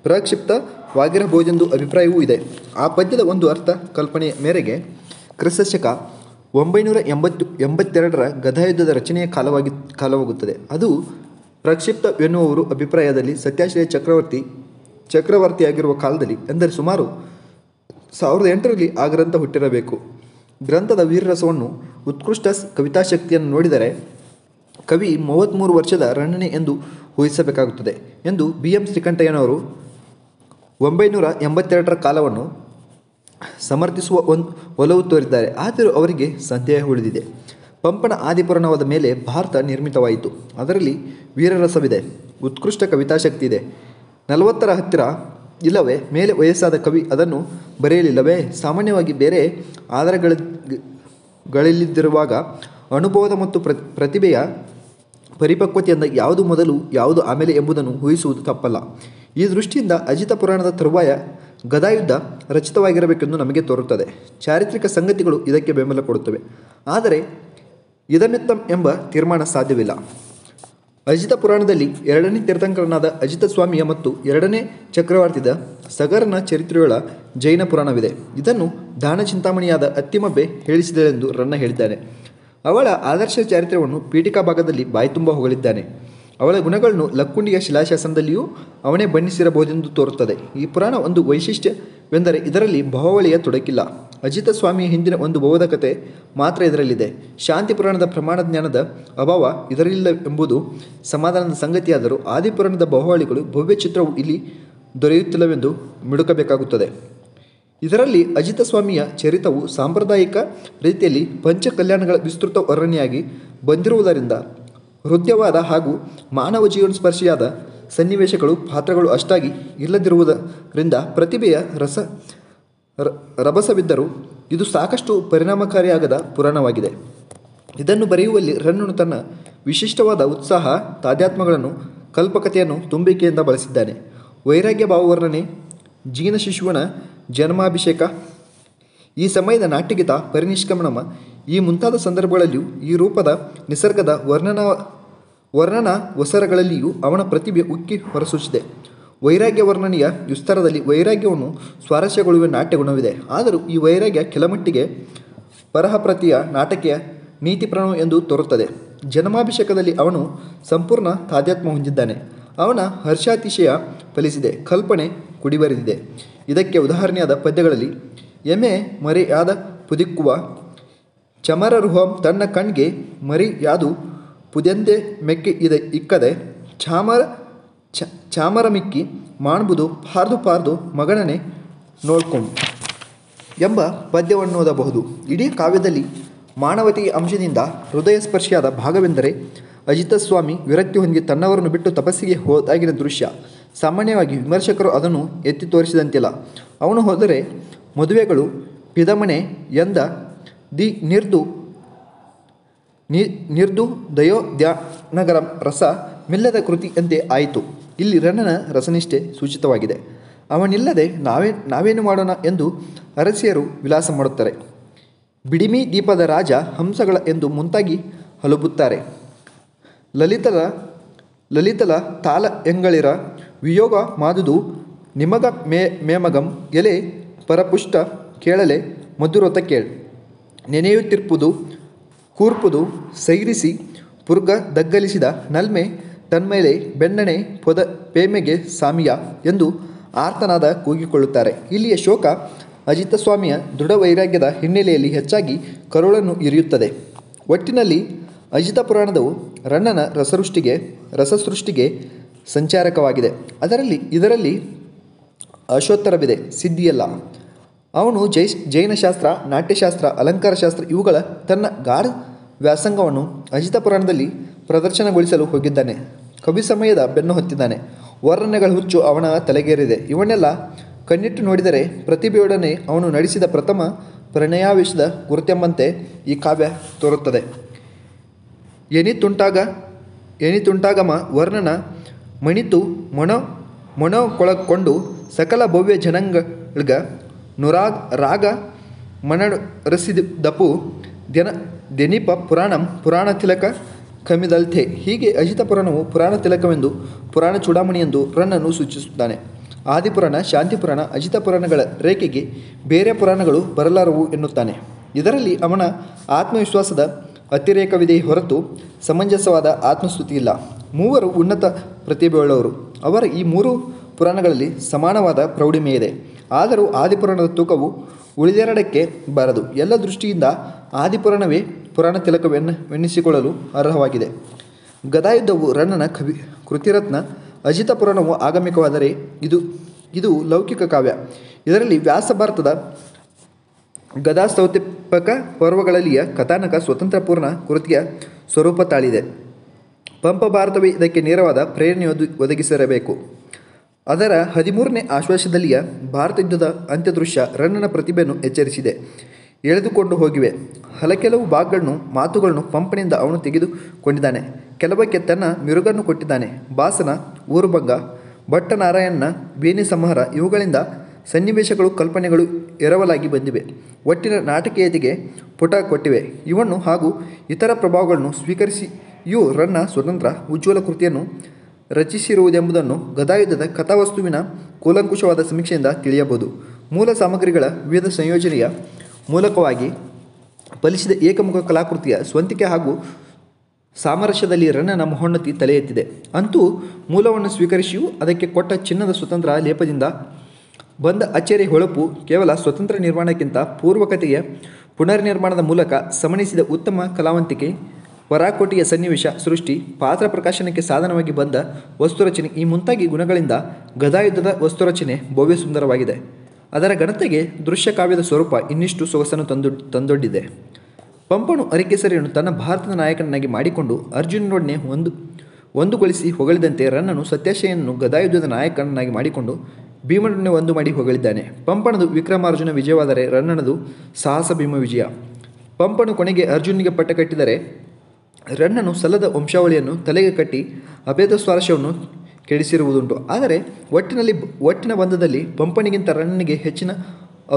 ಪ್ರಕ್ಷಿಪ್ತವಾಗಿರಬಹುದೆಂದು ಅಭಿಪ್ರಾಯವೂ ಇದೆ. ಆ ಪದ್ಯದ ಒಂದು ಅರ್ಥ ಕಲ್ಪನೆಯ ಮೇರೆಗೆ ಕ್ರಿಸ್ತಶಕ 982 ಗದಾಯುದ್ಧದ ರಚನೆಯ ಕಾಲವಾಗುತ್ತದೆ. ಅದು ಪ್ರಕ್ಷಿಪ್ತವೆನ್ನುವವರು ಅಭಿಪ್ರಾಯದಲ್ಲಿ ಸತ್ಯಾಶ್ರಯ ಚಕ್ರವರ್ತಿಯಾಗಿರುವ ಕಾಲದಲ್ಲಿ, ಎಂದರೆ ಸುಮಾರು 1008ರಲ್ಲಿ ಆ ಗ್ರಂಥ ಹುಟ್ಟಿರಬೇಕು. ಗ್ರಂಥದ ವೀರರಸವನ್ನು, ಉತ್ಕೃಷ್ಟ ಕವಿತಾಶಕ್ತಿಯನ್ನು ನೋಡಿದರೆ ಕವಿ 33 ವರ್ಷದ ರನ್ನನೇ ಎಂದು ಊಹಿಸಬೇಕಾಗುತ್ತದೆ ಎಂದು BM ಶ್ರೀಕಂಠಯ್ಯನವರು 982ರ ಕಾಲವನ್ನು ಸಮರ್ಥಿಸುವ ಒಲವು ತೋರಿದ್ದಾರೆ. ಆದರೂ ಅವರಿಗೆ ಸಂದೇಹ ಉಳಿದಿದೆ. ಪಂಪನ ಆದಿಪುರಾಣವಾದ ಮೇಲೆ ಭಾರತ ನಿರ್ಮಿತವಾಯಿತು. ಅದರಲ್ಲಿ ವೀರರಸವಿದೆ, ಉತ್ಕೃಷ್ಟ ಕವಿತಾಶಕ್ತಿ ಇದೆ. 40ರ ಹತ್ತಿರ ಇಲ್ಲವೇ ಮೇಲೆ ವಯಸ್ಸಾದ ಕವಿ ಅದನ್ನು ಬರೆಯಲಿಲ್ಲವೇ? ಸಾಮಾನ್ಯವಾಗಿ ಬೇರೆ ಆಧಾರಗಳಿಲ್ಲದಿರುವಾಗ ಅನುಭವದ ಮತ್ತು ಪ್ರತಿಭೆಯ ಪರಿಪಕ್ವತೆಯಿಂದ ಯಾವುದು ಮೊದಲು ಯಾವುದು ಆಮೇಲೆ ಎಂಬುದನ್ನು ಊಹಿಸುವುದು ತಪ್ಪಲ್ಲ. ಈ ದೃಷ್ಟಿಯಿಂದ ಅಜಿತ ಪುರಾಣದ ತರುವಾಯ ಗದಾಯುದ್ಧ ರಚಿತವಾಗಿರಬೇಕೆಂದು ನಮಗೆ ತೋರುತ್ತದೆ. ಚಾರಿತ್ರಿಕ ಸಂಗತಿಗಳು ಇದಕ್ಕೆ ಬೆಂಬಲ ಕೊಡುತ್ತವೆ. ಆದರೆ ಇದಮೆತ್ತಂ ಎಂಬ ತೀರ್ಮಾನ ಸಾಧ್ಯವಿಲ್ಲ. ಅಜಿತ ಪುರಾಣದಲ್ಲಿ 2ನೇ ತೀರ್ಥಂಕರನಾದ ಅಜಿತ ಸ್ವಾಮಿಯ ಮತ್ತು 2ನೇ ಚಕ್ರವರ್ತಿದ ಸಗರನ ಚರಿತ್ರೆಯುಳ್ಳ ಜೈನ ಪುರಾಣವಿದೆ. ಇದನ್ನು ದಾನ ಚಿಂತಾಮಣಿಯಾದ ಅತ್ತಿಮಬ್ಬೆ ಹೇಳಿಸಿದಳೆಂದು ರನ್ನ ಹೇಳಿದ್ದಾನೆ. ಅವಳ ಆದರ್ಶ ಚಾರಿತ್ರ್ಯವನ್ನು ಪೀಠಿಕಾ ಭಾಗದಲ್ಲಿ ಬಾಯ್ತುಂಬ ಹೊಗಳಿದ್ದಾನೆ. ಅವಳ ಗುಣಗಳನ್ನು ಲಕ್ಕುಂಡಿಯ ಶಿಲಾಶಾಸನದಲ್ಲಿಯೂ ಅವನೇ ಬಣ್ಣಿಸಿರಬಹುದೆಂದು ತೋರುತ್ತದೆ. ಈ ಪುರಾಣ ಒಂದು ವೈಶಿಷ್ಟ್ಯವೆಂದರೆ ಇದರಲ್ಲಿ ಭಾವಾವಳಿಯ ತೊಡಕಿಲ್ಲ. ಅಜಿತ ಸ್ವಾಮಿಯ ಹಿಂದಿನ ಒಂದು ಭವದ ಕಥೆ ಮಾತ್ರ ಇದರಲ್ಲಿದೆ. ಶಾಂತಿ ಪುರಾಣದ ಪ್ರಮಾಣ ಜ್ಞಾನದ ಅಭಾವ ಇದರಲ್ಲಿಲ್ಲ ಎಂಬುದು ಸಮಾಧಾನದ ಸಂಗತಿಯಾದರೂ ಆದಿಪುರಾಣದ ಭಾವಾವಳಿಗಳು ಭವ್ಯ ಚಿತ್ರವು ಇಲ್ಲಿ ದೊರೆಯುತ್ತಿಲ್ಲವೆಂದು ಮಿಡುಕಬೇಕಾಗುತ್ತದೆ. ಇದರಲ್ಲಿ ಅಜಿತ ಸ್ವಾಮಿಯ ಚರಿತವು ಸಾಂಪ್ರದಾಯಿಕ ರೀತಿಯಲ್ಲಿ ಪಂಚಕಲ್ಯಾಣಗಳ ವಿಸ್ತೃತ ವರ್ಣನೆಯಾಗಿ ಬಂದಿರುವುದರಿಂದ ಹೃದಯವಾದ ಹಾಗೂ ಮಾನವ ಜೀವನ ಸ್ಪರ್ಶಿಯಾದ ಸನ್ನಿವೇಶಗಳು ಪಾತ್ರಗಳು ಅಷ್ಟಾಗಿ ಇಲ್ಲದಿರುವುದರಿಂದ ಪ್ರತಿಭೆಯ ರಭಸವಿದ್ದರೂ ಇದು ಸಾಕಷ್ಟು ಪರಿಣಾಮಕಾರಿಯಾಗದ ಪುರಾಣವಾಗಿದೆ. ಇದನ್ನು ಬರೆಯುವಲ್ಲಿ ರನ್ನನು ತನ್ನ ವಿಶಿಷ್ಟವಾದ ಉತ್ಸಾಹ ತಾಧ್ಯಾತ್ಮಗಳನ್ನು ಕಲ್ಪಕತೆಯನ್ನು ತುಂಬಿಕೆಯಿಂದ ಬಳಸಿದ್ದಾನೆ. ವೈರಾಗ್ಯ ಭಾವವರ್ಣನೆ, ಜೀನ ಶಿಶುವನ ಜನ್ಮಾಭಿಷೇಕ, ಈ ಸಮಯದ ನಾಟ್ಯಗೀತ ಪರಿನಿಷ್ಕಮನಮ ಈ ಮುಂತಾದ ಸಂದರ್ಭಗಳಲ್ಲಿಯೂ ಈ ರೂಪದ ನಿಸರ್ಗದ ವರ್ಣನಾ ವಸರಗಳಲ್ಲಿಯೂ ಅವನ ಪ್ರತಿಭೆ ಉಕ್ಕಿ ಹೊರಸೂಚಿದೆ. ವೈರಾಗ್ಯ ವರ್ಣನೆಯ ವಿಸ್ತಾರದಲ್ಲಿ ವೈರಾಗ್ಯವನ್ನು ಸ್ವಾರಸ್ಯಗೊಳ್ಳುವ ನಾಟ್ಯ ಗುಣವಿದೆ. ಆದರೂ ಈ ವೈರಾಗ್ಯ ಕೆಲಮಟ್ಟಿಗೆ ಪರಹಪ್ರತಿಯ ನಾಟಕೀಯ ನೀತಿಪ್ರಣ ಎಂದು ತೋರುತ್ತದೆ. ಜನ್ಮಾಭಿಷೇಕದಲ್ಲಿ ಅವನು ಸಂಪೂರ್ಣ ತಾಧ್ಯಾತ್ಮ ಹೊಂದಿದ್ದಾನೆ. ಅವನ ಹರ್ಷಾತಿಶಯ ಫಲಿಸಿದೆ, ಕಲ್ಪನೆ ಕುಡಿಬರಿದಿದೆ. ಇದಕ್ಕೆ ಉದಾಹರಣೆಯಾದ ಪದ್ಯಗಳಲ್ಲಿ ಎಮೆ ಮರೆಯಾದ ಪುದಿಕ್ಕುವ ಚಮರರುಹಂ ತನ್ನ ಕಣ್ಗೆ ಮರಿಯಾದು ಪುದೆಂದೆ ಮೆಕ್ಕೆ ಇದೆ ಇಕ್ಕದೆ ಚಾಮರ ಮಿಕ್ಕಿ ಮಾಡ್ಬುದು ಪಾರ್ದು ಮಗಣನೆ ನೋಡ್ಕೊಂ ಎಂಬ ಪದ್ಯವನ್ನು ಓದಬಹುದು. ಇಡೀ ಕಾವ್ಯದಲ್ಲಿ ಮಾನವತೆಯ ಅಂಶದಿಂದ ಹೃದಯಸ್ಪರ್ಶಿಯಾದ ಭಾಗವೆಂದರೆ ಅಜಿತಸ್ವಾಮಿ ವಿರಕ್ತಿ ಹೊಂದಿ ತನ್ನವರನ್ನು ಬಿಟ್ಟು ತಪಸ್ಸಿಗೆ ಹೋದಾಗಿನ ದೃಶ್ಯ. ಸಾಮಾನ್ಯವಾಗಿ ವಿಮರ್ಶಕರು ಅದನ್ನು ಎತ್ತಿ ತೋರಿಸಿದಂತಿಲ್ಲ. ಅವನು ಹೋದರೆ ಮದುವೆಗಳು ಪಿದಮನೆ ಎಂದ ದಿ ನಿರ್ದು ದಯೋದ್ಯಾನಗರಂ ರಸ ಮಿಲ್ಲದ ಕೃತಿಯಂತೆ ಆಯಿತು. ಇಲ್ಲಿ ರನ್ನನ ರಸನಿಷ್ಠೆ ಸೂಚಿತವಾಗಿದೆ. ಅವನಿಲ್ಲದೆ ನಾವೇನು ಮಾಡೋಣ ಎಂದು ಅರಸಿಯರು ವಿಲಾಸ ಮಾಡುತ್ತಾರೆ. ಬಿಡಿಮಿ ದೀಪದ ರಾಜ ಹಂಸಗಳ ಎಂದು ಮುಂತಾಗಿ ಹಲುಬುತ್ತಾರೆ. ಲಲಿತಲ ತಾಲ ಎಂಗಳಿರ ವಿಯೋಗ ಮಾದುದು ನಿಮಗ ಮೇಮಗಂ ಎಲೆ ಪರಪುಷ್ಟ ಕೇಳಲೆ ಮಧುರತ ಕೇಳ್ ನೆನೆಯುತ್ತಿರ್ಪುದು ಕೂರ್ಪುದು ಸೈರಿಸಿ ಪುರ್ಗ ದಗ್ಗಲಿಸಿದ ನಲ್ಮೆ ತನ್ಮೇಲೆ ಬೆಣ್ಣನೆ ಪೊದ ಪೇಮೆಗೆ ಸಾಮಿಯ ಎಂದು ಆರ್ತನಾದ ಕೂಗಿಕೊಳ್ಳುತ್ತಾರೆ. ಇಲ್ಲಿಯ ಶೋಕ ಅಜಿತಸ್ವಾಮಿಯ ದೃಢ ವೈರಾಗ್ಯದ ಹಿನ್ನೆಲೆಯಲ್ಲಿ ಹೆಚ್ಚಾಗಿ ಕರುಳನ್ನು ಇರಿಯುತ್ತದೆ. ಒಟ್ಟಿನಲ್ಲಿ ಅಜಿತ ಪುರಾಣದವು ರನ್ನನ ರಸಸೃಷ್ಟಿಗೆ ಸಂಚಾರಕವಾಗಿದೆ. ಇದರಲ್ಲಿ ಅಶೋತ್ತರವಿದೆ, ಸಿದ್ಧಿಯಲ್ಲ. ಅವನು ಜೈನಶಾಸ್ತ್ರ, ನಾಟ್ಯಶಾಸ್ತ್ರ, ಅಲಂಕಾರಶಾಸ್ತ್ರ ಇವುಗಳ ತನ್ನ ಗಾಢ ವ್ಯಾಸಂಗವನ್ನು ಅಜಿತ ಪುರಾಣದಲ್ಲಿ ಪ್ರದರ್ಶನಗೊಳಿಸಲು ಹೋಗಿದ್ದಾನೆ. ಕವಿ ಸಮಯದ ಬೆನ್ನು ಹೊತ್ತಿದ್ದಾನೆ. ವರ್ಣನೆಗಳ ಹುಚ್ಚು ಅವನ ತಲೆಗೇರಿದೆ. ಇವನ್ನೆಲ್ಲ ಕಣ್ಣಿಟ್ಟು ನೋಡಿದರೆ ಪ್ರತಿಭೆಯೊಡನೆ ಅವನು ನಡೆಸಿದ ಪ್ರಥಮ ಪ್ರಣಯಾವೇಶದ ಗುರುತೆಂಬಂತೆ ಈ ಕಾವ್ಯ ತೋರುತ್ತದೆ. ಎನಿತುಂಟಾಗಮ ವರ್ಣನ ಮಣಿತು ಮೊಣಕೊಳಕೊಂಡು ಸಕಲ ಭವ್ಯ ಜನಾಂಗಳ್ಗ ನುರಾಗ್ ರಾಗ ಮನರಸಿದಪು ದೆನಿಪ ಪುರಾಣ ತಿಲಕ ಕಮಿದಲ್ತೆ. ಹೀಗೆ ಅಜಿತ ಪುರಾಣವು ಪುರಾಣ ತಿಲಕವೆಂದು ಪುರಾಣ ಚೂಡಾಮಣಿ ಎಂದು ರನ್ನನ್ನು ಸೂಚಿಸುತ್ತಾನೆ. ಆದಿಪುರಾಣ, ಶಾಂತಿಪುರಾಣ, ಅಜಿತ ಪುರಾಣಗಳ ರೇಖೆಗೆ ಬೇರೆ ಪುರಾಣಗಳು ಬರಲಾರವು ಎನ್ನುತ್ತಾನೆ. ಇದರಲ್ಲಿ ಅವನ ಆತ್ಮವಿಶ್ವಾಸದ ಅತಿರೇಕವಿದೆಯೇ ಹೊರತು ಸಮಂಜಸವಾದ ಆತ್ಮಸ್ತುತಿ ಇಲ್ಲ. ಮೂವರು ಉನ್ನತ ಪ್ರತಿಭೆಯುಳ್ಳವರು. ಅವರ ಈ ಮೂರು ಪುರಾಣಗಳಲ್ಲಿ ಸಮಾನವಾದ ಪ್ರೌಢಿಮೆಯಿದೆ. ಆದರೂ ಆದಿಪುರಾಣದ ತೂಕವು ಉಳಿದೆರಡಕ್ಕೆ ಬಾರದು. ಎಲ್ಲ ದೃಷ್ಟಿಯಿಂದ ಆದಿಪುರಾಣವೇ ಪುರಾಣ ತಿಲಕವೆನ್ನಿಸಿಕೊಳ್ಳಲು ಅರ್ಹವಾಗಿದೆ. ಗದಾಯುದ್ಧವು ರನ್ನನ ಕೃತಿರತ್ನ. ಅಜಿತ ಪುರಾಣವು ಆಗಮಿಕವಾದರೆ ಇದು ಲೌಕಿಕ ಕಾವ್ಯ. ಇದರಲ್ಲಿ ವ್ಯಾಸ ಭಾರತದ ಗದಾಸ್ತೌತಿಪಕ ಪರ್ವಗಳಲ್ಲಿಯ ಕಥಾನಕ ಸ್ವತಂತ್ರ ಪೂರ್ಣ ಕೃತಿಯ ಸ್ವರೂಪ ತಾಳಿದೆ. ಪಂಪ ಭಾರತವೇ ಇದಕ್ಕೆ ನೇರವಾದ ಪ್ರೇರಣೆ ಒದಗಿಸಿರಬೇಕು. ಅದರ 13ನೇ ಆಶ್ವಾಸದಲ್ಲಿಯ ಭಾರತ ಯುದ್ಧದ ಅಂತ್ಯದೃಶ್ಯ ರನ್ನನ ಪ್ರತಿಭೆಯನ್ನು ಎಚ್ಚರಿಸಿದೆ. ಎಳೆದುಕೊಂಡು ಹೋಗಿವೆ. ಕೆಲವು ಮಾತುಗಳನ್ನು ಪಂಪನಿಂದ ಅವನು ತೆಗೆದುಕೊಂಡಿದ್ದಾನೆ. ಕೆಲವಕ್ಕೆ ತನ್ನ ಮಿರುಗನ್ನು ಕೊಟ್ಟಿದ್ದಾನೆ. ಭಾಸನ ಊರುಭಂಗ, ಭಟ್ಟನಾರಾಯಣನ ಬೇನೆ ಸಂಹಾರ ಇವುಗಳಿಂದ ಸನ್ನಿವೇಶಗಳು, ಕಲ್ಪನೆಗಳು ಎರವಲಾಗಿ ಬಂದಿವೆ. ಒಟ್ಟಿನ ನಾಟಕೀಯತೆಗೆ ಪುಟ ಕೊಟ್ಟಿವೆ. ಇವನ್ನು ಹಾಗೂ ಇತರ ಪ್ರಭಾವಗಳನ್ನು ಸ್ವೀಕರಿಸಿಯೂ ರನ್ನ ಸ್ವತಂತ್ರ ಉಜ್ವಲ ಕೃತಿಯನ್ನು ರಚಿಸಿರುವುದೆಂಬುದನ್ನು ಗದಾಯುದ್ಧದ ಕಥಾವಸ್ತುವಿನ ಕೂಲಂಕುಷವಾದ ಸಮೀಕ್ಷೆಯಿಂದ ತಿಳಿಯಬಹುದು. ಮೂಲ ಸಾಮಗ್ರಿಗಳ ವಿವಿಧ ಸಂಯೋಜನೆಯ ಮೂಲಕವಾಗಿ ಫಲಿಸಿದ ಏಕಮುಖ ಕಲಾಕೃತಿಯ ಸ್ವಂತಿಕೆ ಹಾಗೂ ಸಾಮರಸ್ಯದಲ್ಲಿ ರನ್ನನ ಮಹೋನ್ನತಿ ತಲೆ ಎತ್ತಿದೆ. ಅಂತೂ ಮೂಲವನ್ನು ಸ್ವೀಕರಿಸಿಯೂ ಅದಕ್ಕೆ ಕೊಟ್ಟ ಚಿನ್ನದ ಸ್ವತಂತ್ರ ಲೇಪದಿಂದ ಬಂದ ಅಚ್ಚರಿ ಹೊಳಪು ಕೇವಲ ಸ್ವತಂತ್ರ ನಿರ್ಮಾಣಕ್ಕಿಂತ ಪೂರ್ವಕತೆಯ ಪುನರ್ನಿರ್ಮಾಣದ ಮೂಲಕ ಸಮಣಿಸಿದ ಉತ್ತಮ ಕಲಾವಂತಿಕೆ, ಪರಾಕೋಟಿಯ ಸನ್ನಿವೇಶ ಸೃಷ್ಟಿ, ಪಾತ್ರ ಪ್ರಕಾಶನಕ್ಕೆ ಸಾಧನವಾಗಿ ಬಂದ ವಸ್ತುರಚನೆ ಈ ಮುಂತಾಗಿ ಗುಣಗಳಿಂದ ಗದಾಯುದ್ಧದ ವಸ್ತುರಚನೆ ಭವ್ಯ ಸುಂದರವಾಗಿದೆ. ಅದರ ಘನತೆಗೆ ದೃಶ್ಯ ಕಾವ್ಯದ ಸ್ವರೂಪ ಇನ್ನಿಷ್ಟು ಸೊಗಸನ್ನು ತಂದೊಡ್ಡಿದೆ. ಪಂಪನು ಅರಿಕೇಸರಿಯನ್ನು ತನ್ನ ಭಾರತದ ನಾಯಕನನ್ನಾಗಿ ಮಾಡಿಕೊಂಡು ಅರ್ಜುನನೊಡನೆ ಒಂದುಗೊಳಿಸಿ ಹೊಗಳಿದಂತೆ ರನ್ನನು ಸತ್ಯಾಶಯನ್ನು ಗದಾಯುದ್ಧದ ನಾಯಕನನ್ನಾಗಿ ಮಾಡಿಕೊಂಡು ಭೀಮನೊಡನೆ ಒಂದು ಮಾಡಿ ಹೊಗಳಿದ್ದಾನೆ. ಪಂಪನದು ವಿಕ್ರಮಾರ್ಜುನ ವಿಜಯವಾದರೆ ರನ್ನನದು ಸಾಹಸ ಭೀಮ ವಿಜಯ. ಪಂಪನು ಕೊನೆಗೆ ಅರ್ಜುನಿಗೆ ಪಟ್ಟ ಕಟ್ಟಿದರೆ ರನ್ನನು ಸಲ್ಲದ ವಂಶಾವಳಿಯನ್ನು ತಲೆಗೆ ಕಟ್ಟಿ ಅಭೇದ ಸ್ವಾರಸ್ಯವನ್ನು ಕೆಡಿಸಿರುವುದುಂಟು. ಆದರೆ ಒಟ್ಟಿನ ಬಂಧದಲ್ಲಿ ಪಂಪನಿಗಿಂತ ರನ್ನನಿಗೆ ಹೆಚ್ಚಿನ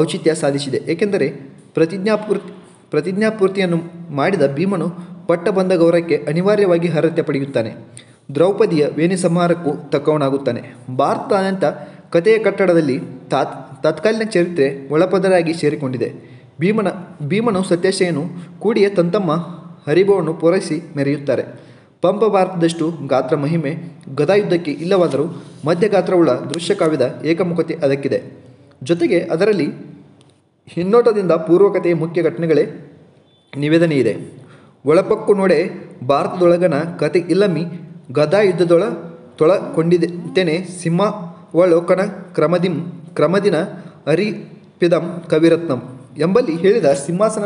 ಔಚಿತ್ಯ ಸಾಧಿಸಿದೆ. ಏಕೆಂದರೆ ಪ್ರತಿಜ್ಞಾಪೂರ್ತಿಯನ್ನು ಮಾಡಿದ ಭೀಮನು ಪಟ್ಟ ಬಂದ ಗೌರವಕ್ಕೆ ಅನಿವಾರ್ಯವಾಗಿ ಅರ್ಹತೆ ಪಡೆಯುತ್ತಾನೆ. ದ್ರೌಪದಿಯ ವೇಣಿ ಸಂಹಾರಕ್ಕೂ ತಕ್ಕವನಾಗುತ್ತಾನೆ. ಭಾರತಾದ್ಯಂತ ಕಥೆಯ ಕಟ್ಟಡದಲ್ಲಿ ತತ್ಕಾಲೀನ ಚರಿತ್ರೆ ಒಳಪದರಾಗಿ ಸೇರಿಕೊಂಡಿದೆ. ಭೀಮನು ಸತ್ಯಾಶೆಯನ್ನು ಕೂಡಿಯ ತಂತಮ್ಮ ಹರಿಭವನ್ನು ಪೂರೈಸಿ ಮೆರೆಯುತ್ತಾರೆ. ಪಂಪ ಭಾರತದಷ್ಟು ಗಾತ್ರ ಮಹಿಮೆ ಗದಾಯುದ್ಧಕ್ಕೆ ಇಲ್ಲವಾದರೂ ಮಧ್ಯಗಾತ್ರವುಳ್ಳ ದೃಶ್ಯಕಾವ್ಯದ ಏಕಮುಖತೆ ಅದಕ್ಕಿದೆ. ಜೊತೆಗೆ ಅದರಲ್ಲಿ ಹಿನ್ನೋಟದಿಂದ ಪೂರ್ವಕತೆಯ ಮುಖ್ಯ ಘಟನೆಗಳೇ ನಿವೇದನೆಯಿದೆ. ಒಳಪಕ್ಕು ನೋಡೆ ಭಾರತದೊಳಗನ ಕತೆ ಇಲ್ಲಮ್ಮಿ ಗದಾಯುದ್ಧದೊಳಕೊಂಡಿದ್ದೇನೆ ಸಿಂಹವಲೋಕನ ಕ್ರಮದಿನ ಅರಿಪಿದಂ ಕವಿರತ್ನಂ ಎಂಬಲ್ಲಿ ಹೇಳಿದ ಸಿಂಹಾಸನ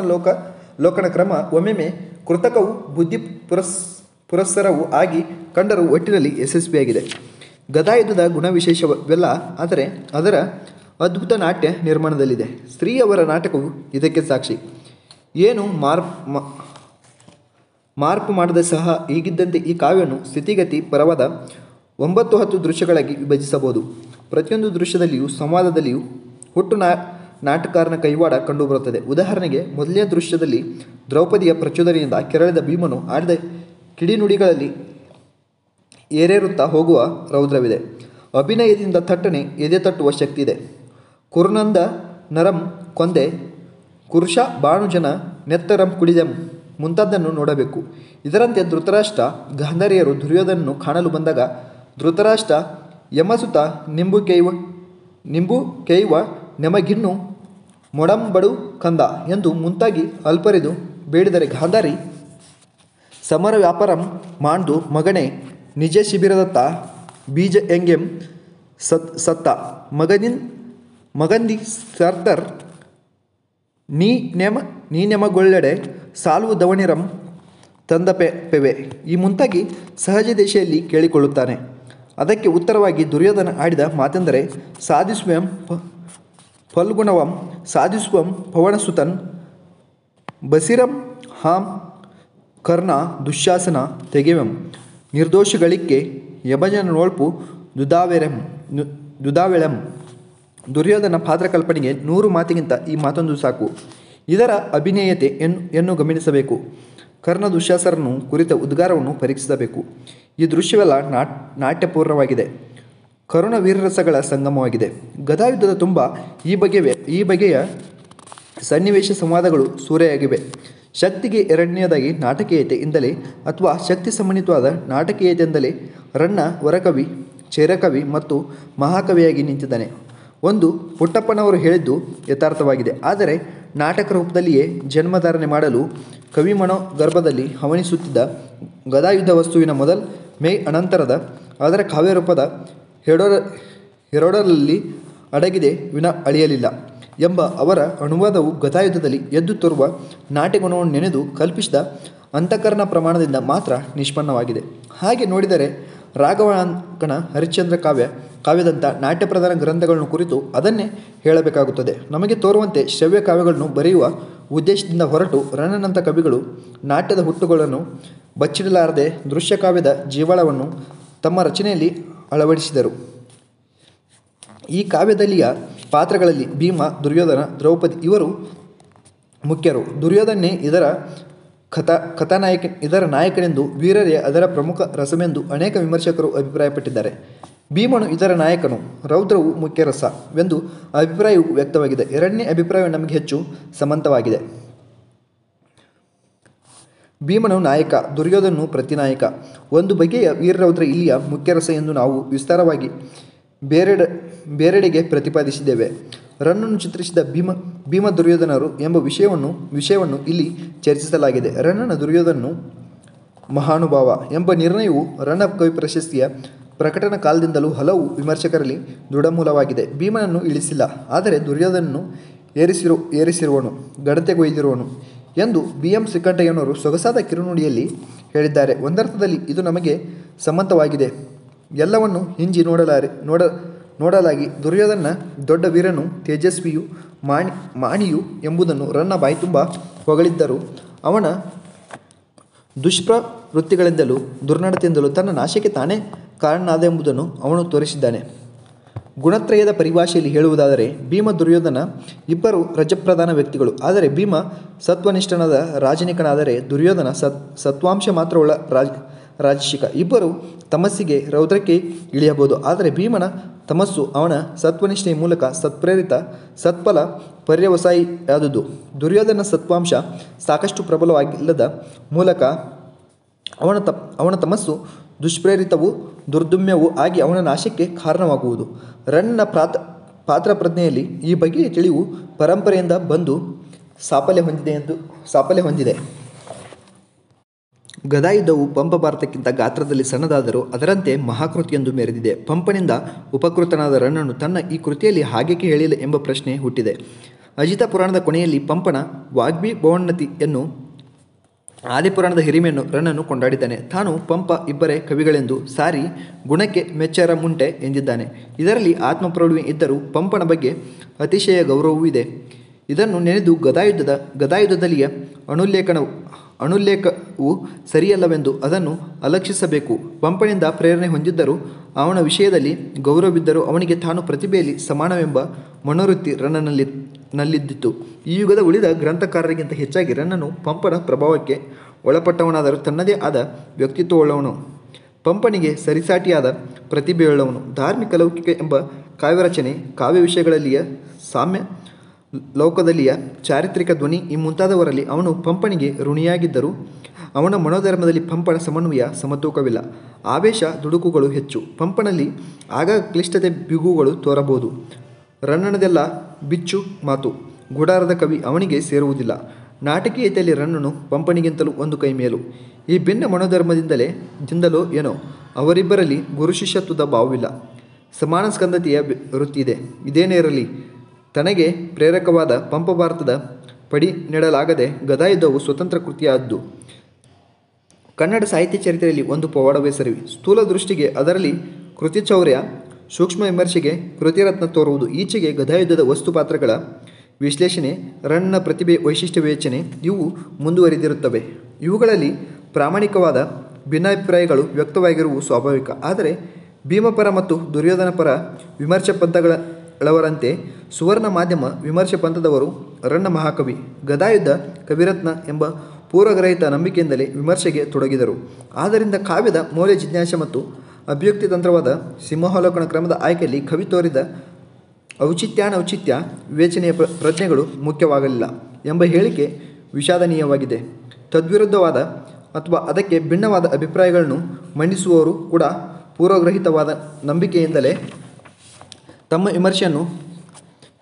ಲೋಕನ ಕ್ರಮ ಒಮ್ಮೆಮ್ಮೆ ಕೃತಕವೂ ಬುದ್ಧಿ ಪುರಸ್ಸರವೂ ಆಗಿ ಕಂಡರೂ ಒಟ್ಟಿನಲ್ಲಿ ಯಶಸ್ವಿಯಾಗಿದೆ. ಗದಾಯುದ್ಧದ ಗುಣವಿಶೇಷವೆಲ್ಲ ಆದರೆ ಅದರ ಅದ್ಭುತ ನಾಟ್ಯ ನಿರ್ಮಾಣದಲ್ಲಿದೆ. ಸ್ತ್ರೀಯವರ ನಾಟಕವು ಇದಕ್ಕೆ ಸಾಕ್ಷಿ. ಏನು ಮಾರ್ಪು ಮಾಡದೆ ಸಹ ಹೀಗಿದ್ದಂತೆ ಈ ಕಾವ್ಯವನ್ನು ಸ್ಥಿತಿಗತಿ ಪರವಾದ 9-10 ದೃಶ್ಯಗಳಾಗಿ ವಿಭಜಿಸಬಹುದು. ಪ್ರತಿಯೊಂದು ದೃಶ್ಯದಲ್ಲಿಯೂ ಸಂವಾದದಲ್ಲಿಯೂ ಹುಟ್ಟು ನಾಟಕಾರನ ಕೈವಾಡ ಕಂಡುಬರುತ್ತದೆ. ಉದಾಹರಣೆಗೆ ಮೊದಲನೇ ದೃಶ್ಯದಲ್ಲಿ ದ್ರೌಪದಿಯ ಪ್ರಚೋದನೆಯಿಂದ ಕೆರಳಿದ ಭೀಮನು ಆಡಿದ ಕಿಡಿನುಡಿಗಳಲ್ಲಿ ಏರೇರುತ್ತಾ ಹೋಗುವ ರೌದ್ರವಿದೆ. ಅಭಿನಯದಿಂದ ಥಟ್ಟನೆ ಎದೆ ತಟ್ಟುವ ಶಕ್ತಿ ಇದೆ. ಕುರುನಂದ ನರಂ ಕೊಂದೆ ಕುರುಷ ಬಾಣುಜನ ನೆತ್ತರಂ ಕುಡಿದೆಂ ಮುಂತಾದನ್ನು ನೋಡಬೇಕು. ಇದರಂತೆ ಧೃತರಾಷ್ಟ್ರ ಗಾಂಧಾರಿಯರು ದುರ್ಯೋಧನನ್ನು ಕಾಣಲು ಬಂದಾಗ ಧೃತರಾಷ್ಟ್ರ ಯಮಸುತ ನಿಂಬು ಕೇಯುವ ನೆಮಗಿನ್ನು ಮೊಡಂಬಡು ಕಂದ ಎಂದು ಮುಂತಾಗಿ ಅಲ್ಪರಿದು ಬೇಡಿದರೆ ಗಾಂಧಾರಿ ಸಮರ ವ್ಯಾಪಾರಂ ಮಾಂಡು ಮಗನೇ ನಿಜ ಶಿಬಿರದತ್ತ ಬೀಜ ಎಂಗೆಂ ಸತ್ತ ಮಗಂದಿ ಸರ್ದರ್ ನೀ ನೆಮಗೊಳ್ಳೆಡೆ ಸಾಲ್ವು ದವಣಿರಂ ತಂದ ಪೆವೆ ಈ ಮುಂತಾಗಿ ಸಹಜ ದೇಶದಲ್ಲಿ ಕೇಳಿಕೊಳ್ಳುತ್ತಾನೆ. ಅದಕ್ಕೆ ಉತ್ತರವಾಗಿ ದುರ್ಯೋಧನ ಆಡಿದ ಮಾತೆಂದರೆ ಸಾಧಿಸುವೆಂ ಫಲ್ಗುಣವಂ ಸಾಧಿಸುವಂ ಪವನಸುತನ್ ಬಸಿರಂ ಹಾಂ ಕರ್ಣ ದುಶ್ಯಾಸನ ತೆಗೆವೆಂ ನಿರ್ದೋಷಿಗಳಿಕ್ಕೆ ಯಮಜನ ನೋಳ್ಪು ದುದಾವೆರೆಂ ದುದಾವೆಳಂ. ದುರ್ಯೋಧನ ಪಾತ್ರ ಕಲ್ಪನೆಗೆ 100 ಮಾತಿಗಿಂತ ಈ ಮಾತೊಂದು ಸಾಕು. ಇದರ ಅಭಿನಯತೆ ಯನ್ನು ಗಮನಿಸಬೇಕು. ಕರ್ಣ ದುಶ್ಯಾಸರನ್ನು ಕುರಿತ ಉದ್ಗಾರವನ್ನು ಪರೀಕ್ಷಿಸಬೇಕು. ಈ ದೃಶ್ಯವೆಲ್ಲ ನಾಟ್ಯಪೂರ್ಣವಾಗಿದೆ. ಕರುಣ ವೀರರಸಗಳ ಸಂಗಮವಾಗಿದೆ. ಗದಾಯುದ್ಧದ ತುಂಬ ಈ ಬಗೆಯ ಸನ್ನಿವೇಶ ಸಂವಾದಗಳು ಸೂರೆಯಾಗಿವೆ. ಶಕ್ತಿಗೆ ಎರಡನೆಯದಾಗಿ ನಾಟಕೀಯತೆ ಇಂದಲೇ ಅಥವಾ ಶಕ್ತಿ ಸಮನ್ವಿತವಾದ ನಾಟಕೀಯತೆಯಿಂದಲೇ ರನ್ನ ವರಕವಿ, ಚೇರಕವಿ ಮತ್ತು ಮಹಾಕವಿಯಾಗಿ ನಿಂತಿದ್ದಾನೆ. ಒಂದು ಪುಟ್ಟಪ್ಪನವರು ಹೇಳಿದ್ದು ಯಥಾರ್ಥವಾಗಿದೆ. ಆದರೆ ನಾಟಕ ರೂಪದಲ್ಲಿಯೇ ಜನ್ಮಧಾರಣೆ ಮಾಡಲು ಕವಿ ಮನೋಗರ್ಭದಲ್ಲಿ ಹವಣಿಸುತ್ತಿದ್ದ ಗದಾಯುದ್ಧ ವಸ್ತುವಿನ ಮೇ ಅನಂತರದ ಅದರ ಕಾವ್ಯರೂಪದ ಹೆರೋಡರಲ್ಲಿ ಅಡಗಿದೆ ವಿನ ಅಳಿಯಲಿಲ್ಲ ಎಂಬ ಅವರ ಅನುವಾದವು ಗದಾಯುದ್ಧದಲ್ಲಿ ಎದ್ದು ತೋರುವ ನಾಟ್ಯಗುಣವನ್ನು ನೆನೆದು ಕಲ್ಪಿಸಿದ ಅಂತಃಕರಣ ಪ್ರಮಾಣದಿಂದ ಮಾತ್ರ ನಿಷ್ಪನ್ನವಾಗಿದೆ. ಹಾಗೆ ನೋಡಿದರೆ ರಾಘವಾಂಕಣ ಹರಿಶ್ಚಂದ್ರ ಕಾವ್ಯದಂಥ ನಾಟ್ಯಪ್ರಧಾನ ಗ್ರಂಥಗಳನ್ನು ಕುರಿತು ಅದನ್ನೇ ಹೇಳಬೇಕಾಗುತ್ತದೆ. ನಮಗೆ ತೋರುವಂತೆ ಶ್ರವ್ಯ ಕಾವ್ಯಗಳನ್ನು ಬರೆಯುವ ಉದ್ದೇಶದಿಂದ ಹೊರಟು ರನ್ನನಂಥ ಕವಿಗಳು ನಾಟ್ಯದ ಹುಟ್ಟುಗಳನ್ನು ಬಚ್ಚಿಡಲಾರದೆ ದೃಶ್ಯಕಾವ್ಯದ ಜೀವಾಳವನ್ನು ತಮ್ಮ ರಚನೆಯಲ್ಲಿ ಅಳವಡಿಸಿದರು. ಈ ಕಾವ್ಯದಲ್ಲಿಯ ಪಾತ್ರಗಳಲ್ಲಿ ಭೀಮ, ದುರ್ಯೋಧನ, ದ್ರೌಪದಿ ಇವರು ಮುಖ್ಯರು. ದುರ್ಯೋಧನೇ ಇದರ ನಾಯಕನೆಂದು, ವೀರರೇ ಅದರ ಪ್ರಮುಖ ರಸವೆಂದು ಅನೇಕ ವಿಮರ್ಶಕರು ಅಭಿಪ್ರಾಯಪಟ್ಟಿದ್ದಾರೆ. ಭೀಮನು ಇದರ ನಾಯಕನು, ರೌದ್ರವು ಮುಖ್ಯ ರಸವೆಂದು ಅಭಿಪ್ರಾಯವು ವ್ಯಕ್ತವಾಗಿದೆ. ಎರಡನೇ ಅಭಿಪ್ರಾಯವು ನಮಗೆ ಹೆಚ್ಚು ಸಮಂತವಾಗಿದೆ. ಭೀಮನು ನಾಯಕ, ದುರ್ಯೋಧನನು ಪ್ರತಿನಾಯಕ. ಒಂದು ಬಗೆಯ ವೀರರೌದ್ರ ಇಲ್ಲಿಯ ಮುಖ್ಯರಸ ಎಂದು ನಾವು ವಿಸ್ತಾರವಾಗಿ ಬೇರೆಡೆಗೆ ಪ್ರತಿಪಾದಿಸಿದ್ದೇವೆ. ರನ್ನನು ಚಿತ್ರಿಸಿದ ಭೀಮ ದುರ್ಯೋಧನರು ಎಂಬ ವಿಷಯವನ್ನು ಇಲ್ಲಿ ಚರ್ಚಿಸಲಾಗಿದೆ. ರನ್ನನ ದುರ್ಯೋಧನನು ಮಹಾನುಭಾವ ಎಂಬ ನಿರ್ಣಯವು ರನ್ನ ಕವಿ ಪ್ರಶಸ್ತಿಯ ಪ್ರಕಟನ ಕಾಲದಿಂದಲೂ ಹಲವು ವಿಮರ್ಶಕರಲ್ಲಿ ದೃಢಮೂಲವಾಗಿದೆ. ಭೀಮನನ್ನು ಇಳಿಸಿಲ್ಲ, ಆದರೆ ದುರ್ಯೋಧನನ್ನು ಏರಿಸಿರುವನು, ಗಡತೆಗೊಯ್ದಿರುವನು ಎಂದು BM ಶ್ರೀಕಂಠಯ್ಯನವರು ಸೊಗಸಾದ ಕಿರುನುಡಿಯಲ್ಲಿ ಹೇಳಿದ್ದಾರೆ. ಒಂದರ್ಥದಲ್ಲಿ ಇದು ನಮಗೆ ಸಮ್ಮತವಾಗಿದೆ. ಎಲ್ಲವನ್ನು ಹಿಂಜಿ ನೋಡಲಾಗಿ ದುರ್ಯೋಧನ ದೊಡ್ಡ ವೀರನು, ತೇಜಸ್ವಿಯು, ಮಾಣಿಯು ಎಂಬುದನ್ನು ರನ್ನ ಬಾಯ್ತುಂಬ ಹೊಗಳಿದ್ದರೂ ಅವನ ದುಷ್ಪ್ರವೃತ್ತಿಗಳಿಂದಲೂ ದುರ್ನಡತೆಯಿಂದಲೂ ತನ್ನ ನಾಶಕ್ಕೆ ತಾನೇ ಕಾರಣನಾದ ಎಂಬುದನ್ನು ಅವನು ತೋರಿಸಿದ್ದಾನೆ. ಗುಣತ್ರಯದ ಪರಿಭಾಷೆಯಲ್ಲಿ ಹೇಳುವುದಾದರೆ ಭೀಮ, ದುರ್ಯೋಧನ ಇಬ್ಬರು ರಜಪ್ರಧಾನ ವ್ಯಕ್ತಿಗಳು. ಆದರೆ ಭೀಮ ಸತ್ವನಿಷ್ಠನಾದ ರಾಜನಿಕನಾದರೆ ದುರ್ಯೋಧನ ಸತ್ವಾಂಶ ಮಾತ್ರವುಳ್ಳ ರಾಜಸಿಕ. ಇಬ್ಬರು ತಮಸ್ಸಿಗೆ, ರೌದ್ರಕ್ಕೆ ಇಳಿಯಬಹುದು. ಆದರೆ ಭೀಮನ ತಮಸ್ಸು ಅವನ ಸತ್ವನಿಷ್ಠೆಯ ಮೂಲಕ ಸತ್ಪ್ರೇರಿತ, ಸತ್ಫಲ ಪರ್ಯವಸಾಯಿಯಾದುದು. ದುರ್ಯೋಧನ ಸತ್ವಾಂಶ ಸಾಕಷ್ಟು ಪ್ರಬಲವಾಗಿಲ್ಲದ ಮೂಲಕ ಅವನ ತಮಸ್ಸು ದುಷ್ಪ್ರೇರಿತವೂ ದುರ್ದುಮ್ಯವೂ ಆಗಿ ಅವನ ನಾಶಕ್ಕೆ ಕಾರಣವಾಗುವುದು. ರನ್ನ ಪಾತ್ರ ಪ್ರಜ್ಞೆಯಲ್ಲಿ ಈ ಬಗೆಯ ತಿಳಿವು ಪರಂಪರೆಯಿಂದ ಬಂದು ಸಾಫಲ್ಯ ಹೊಂದಿದೆ. ಗದಾಯುದ್ಧವು ಪಂಪ ಭಾರತಕ್ಕಿಂತ ಗಾತ್ರದಲ್ಲಿ ಸಣ್ಣದಾದರೂ ಅದರಂತೆ ಮಹಾಕೃತಿಯೊಂದು ಮೆರೆದಿದೆ. ಪಂಪನಿಂದ ಉಪಕೃತನಾದ ರನ್ನನು ತನ್ನ ಈ ಕೃತಿಯಲ್ಲಿ ಹಾಗೇಕೆ ಹೇಳಿಲ್ಲ ಎಂಬ ಪ್ರಶ್ನೆ ಹುಟ್ಟಿದೆ. ಅಜಿತ ಪುರಾಣದ ಕೊನೆಯಲ್ಲಿ ಪಂಪನ ವಾಗ್ಭಿಭವೋನ್ನತಿಯನ್ನು, ಆದಿಪುರಾಣದ ಹಿರಿಮೆಯನ್ನು ರನ್ನನು ಕೊಂಡಾಡಿದ್ದಾನೆ. ತಾನು ಪಂಪ ಇಬ್ಬರೇ ಕವಿಗಳೆಂದು ಸಾರಿ ಗುಣಕ್ಕೆ ಮೆಚ್ಚರ ಮುಂಟೆ ಎಂದಿದ್ದಾನೆ. ಇದರಲ್ಲಿ ಆತ್ಮಪ್ರೌಢಿಮೆ ಇದ್ದರೂ ಪಂಪನ ಬಗ್ಗೆ ಅತಿಶಯ ಗೌರವವೂ ಇದೆ. ಇದನ್ನು ನೆನೆದು ಗದಾಯುದ್ಧದಲ್ಲಿಯ ಅನುಲ್ಲೇಖವು ಸರಿಯಲ್ಲವೆಂದು ಅದನ್ನು ಅಲಕ್ಷಿಸಬೇಕು. ಪಂಪನಿಂದ ಪ್ರೇರಣೆ ಹೊಂದಿದ್ದರೂ ಅವನ ವಿಷಯದಲ್ಲಿ ಗೌರವವಿದ್ದರೂ ಅವನಿಗೆ ತಾನು ಪ್ರತಿಭೆಯಲ್ಲಿ ಸಮಾನವೆಂಬ ಮನೋವೃತ್ತಿ ರನ್ನನಲ್ಲಿದ್ದಿತು. ಈ ಯುಗದ ಉಳಿದ ಗ್ರಂಥಕಾರರಿಗಿಂತ ಹೆಚ್ಚಾಗಿ ರನ್ನನು ಪಂಪನ ಪ್ರಭಾವಕ್ಕೆ ಒಳಪಟ್ಟವನಾದರೂ ತನ್ನದೇ ಆದ ವ್ಯಕ್ತಿತ್ವವುಳ್ಳವನು. ಪಂಪನಿಗೆ ಸರಿಸಾಟಿಯಾದ ಪ್ರತಿಭೆಯುಳ್ಳವನು. ಧಾರ್ಮಿಕ, ಲೌಕಿಕ ಎಂಬ ಕಾವ್ಯರಚನೆ, ಕಾವ್ಯ ವಿಷಯಗಳಲ್ಲಿಯ ಸಾಮ್ಯ, ಲೋಕದಲ್ಲಿಯ ಚಾರಿತ್ರಿಕ ಧ್ವನಿ ಈ ಮುಂತಾದವರಲ್ಲಿ ಅವನು ಪಂಪನಿಗೆ ಋಣಿಯಾಗಿದ್ದರೂ ಅವನ ಮನೋಧರ್ಮದಲ್ಲಿ ಪಂಪನ ಸಮನ್ವಯ, ಸಮತೂಕವಿಲ್ಲ. ಆವೇಶ, ದುಡುಕುಗಳು ಹೆಚ್ಚು. ಪಂಪನಲ್ಲಿ ಆಗಾಗ ಕ್ಲಿಷ್ಟತೆ, ಬಿಗುಗಳು ತೋರಬಹುದು. ರನ್ನನದೆಲ್ಲ ಬಿಚ್ಚು ಮಾತು. ಗುಡಾರದ ಕವಿ ಅವನಿಗೆ ಸೇರುವುದಿಲ್ಲ. ನಾಟಕೀಯತೆಯಲ್ಲಿ ರನ್ನನು ಪಂಪನಿಗಿಂತಲೂ ಒಂದು ಕೈ ಮೇಲು. ಈ ಭಿನ್ನ ಮನೋಧರ್ಮದಿಂದಲೋ ಏನೋ ಅವರಿಬ್ಬರಲ್ಲಿ ಗುರು ಶಿಷ್ಯತ್ವದ ಭಾವವಿಲ್ಲ. ಸಮಾನ ಸ್ಕಂದತೆಯ ವೃತ್ತಿಯಿದೆ. ಇದೇನೇ ಇರಲಿ, ತನಗೆ ಪ್ರೇರಕವಾದ ಪಂಪ ಭಾರತದ ಪಡಿ ನೆಡಲಾಗದೆ ಗದಾಯುದ್ಧವು ಸ್ವತಂತ್ರ ಕೃತಿಯಾದ್ದು. ಕನ್ನಡ ಸಾಹಿತ್ಯ ಚರಿತ್ರೆಯಲ್ಲಿ ಒಂದು ಪವಾಡವೇ ಸರಿ. ಸ್ಥೂಲ ದೃಷ್ಟಿಗೆ ಅದರಲ್ಲಿ ಕೃತಿಚೌರ್ಯ, ಸೂಕ್ಷ್ಮ ವಿಮರ್ಶೆಗೆ ಕೃತಿರತ್ನ ತೋರುವುದು. ಈಚೆಗೆ ಗದಾಯುದ್ಧದ ವಸ್ತುಪಾತ್ರಗಳ ವಿಶ್ಲೇಷಣೆ, ರನ್ನ ಪ್ರತಿಭೆ, ವೈಶಿಷ್ಟ್ಯ ವಿವೇಚನೆ ಇವು ಮುಂದುವರಿದಿರುತ್ತವೆ. ಇವುಗಳಲ್ಲಿ ಪ್ರಾಮಾಣಿಕವಾದ ಭಿನ್ನಾಭಿಪ್ರಾಯಗಳು ವ್ಯಕ್ತವಾಗಿರುವುದು ಸ್ವಾಭಾವಿಕ. ಆದರೆ ಭೀಮಪರ ಮತ್ತು ದುರ್ಯೋಧನ ಪರ ವಿಮರ್ಶೆ ಪಂಥಗಳವರಂತೆ ಸುವರ್ಣ ಮಾಧ್ಯಮ ವಿಮರ್ಶೆ ಪಂಥದವರು ರನ್ನ ಮಹಾಕವಿ, ಗದಾಯುದ್ಧ, ಕವಿರತ್ನ ಎಂಬ ಪೂರ್ವಗ್ರಹಿತ ನಂಬಿಕೆಯಿಂದಲೇ ವಿಮರ್ಶೆಗೆ ತೊಡಗಿದರು. ಆದ್ದರಿಂದ ಕಾವ್ಯದ ಮೌಲ್ಯ ಜಿಜ್ಞಾಸೆ ಮತ್ತು ಅಭಿವ್ಯಕ್ತಿ ತಂತ್ರವಾದ ಸಿಂಹಾವಲೋಕನ ಕ್ರಮದ ಆಯ್ಕೆಯಲ್ಲಿ ಕವಿ ತೋರಿದ ಔಚಿತ್ಯಾನೌಚಿತ್ಯ ವಿವೇಚನೆಯ ಪ್ರಜ್ಞೆಗಳು ಮುಖ್ಯವಾಗಲಿಲ್ಲ ಎಂಬ ಹೇಳಿಕೆ ವಿಷಾದನೀಯವಾಗಿದೆ. ತದ್ವಿರುದ್ಧವಾದ ಅಥವಾ ಅದಕ್ಕೆ ಭಿನ್ನವಾದ ಅಭಿಪ್ರಾಯಗಳನ್ನು ಮಂಡಿಸುವವರು ಕೂಡ ಪೂರ್ವಗ್ರಹಿತವಾದ ನಂಬಿಕೆಯಿಂದಲೇ ತಮ್ಮ ವಿಮರ್ಶೆಯನ್ನು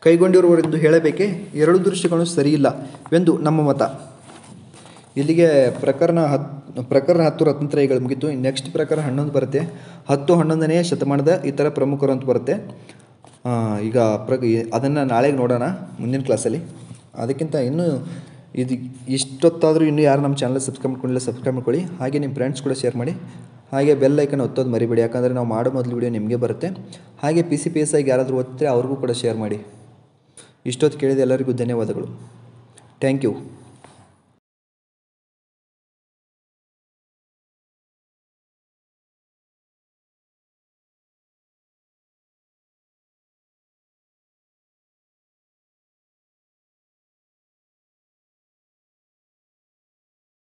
ಕೈಗೊಂಡಿರುವರೆಂದು ಹೇಳಬೇಕೇ? ಎರಡೂ ದೃಷ್ಟಿಗಳು ಸರಿಯಿಲ್ಲ ವೆಂದು ನಮ್ಮ ಮತ. ಇಲ್ಲಿಗೆ ಪ್ರಕರಣ 10 ರತ್ನತ್ರಯಗಳು ಮುಗಿತು. ನೆಕ್ಸ್ಟ್ ಪ್ರಕರಣ 11 ಬರುತ್ತೆ. 10-11ನೇ ಶತಮಾನದ ಇತರ ಪ್ರಮುಖರು ಅಂತ ಬರುತ್ತೆ. ಈಗ ಅದನ್ನು ನಾಳೆಗೆ ನೋಡೋಣ ಮುಂದಿನ ಕ್ಲಾಸಲ್ಲಿ. ಅದಕ್ಕಿಂತ ಇನ್ನೂ ಇಷ್ಟೊತ್ತಾದರೂ ಇನ್ನೂ ಯಾರು ನಮ್ಮ ಚಾನಲ್ ಸಬ್ಸ್ಕ್ರೈಬ್ ಮಾಡ್ಕೊಂಡಿಲ್ಲ ಸಬ್ಸ್ಕ್ರೈಬ್ ಮಾಡ್ಕೊಳ್ಳಿ. ಹಾಗೆ ನಿಮ್ಮ ಫ್ರೆಂಡ್ಸ್ ಕೂಡ ಶೇರ್ ಮಾಡಿ. ಹಾಗೆ ಬೆಲ್ ಐಕನ್ ಒತ್ತೋದು ಮರಿಬೇಡಿ, ಯಾಕಂದರೆ ನಾವು ಮಾಡೋ ಮೊದಲು ವೀಡಿಯೋ ನಿಮಗೆ ಬರುತ್ತೆ. ಹಾಗೆ PCPS ಆಗಿ ಯಾರಾದರೂ ಓದ್ತಾರೆ ಅವ್ರಿಗೂ ಕೂಡ ಶೇರ್ ಮಾಡಿ. ಇಷ್ಟೊತ್ತು ಕೇಳಿದ ಎಲ್ಲರಿಗೂ ಧನ್ಯವಾದಗಳು. Thank you.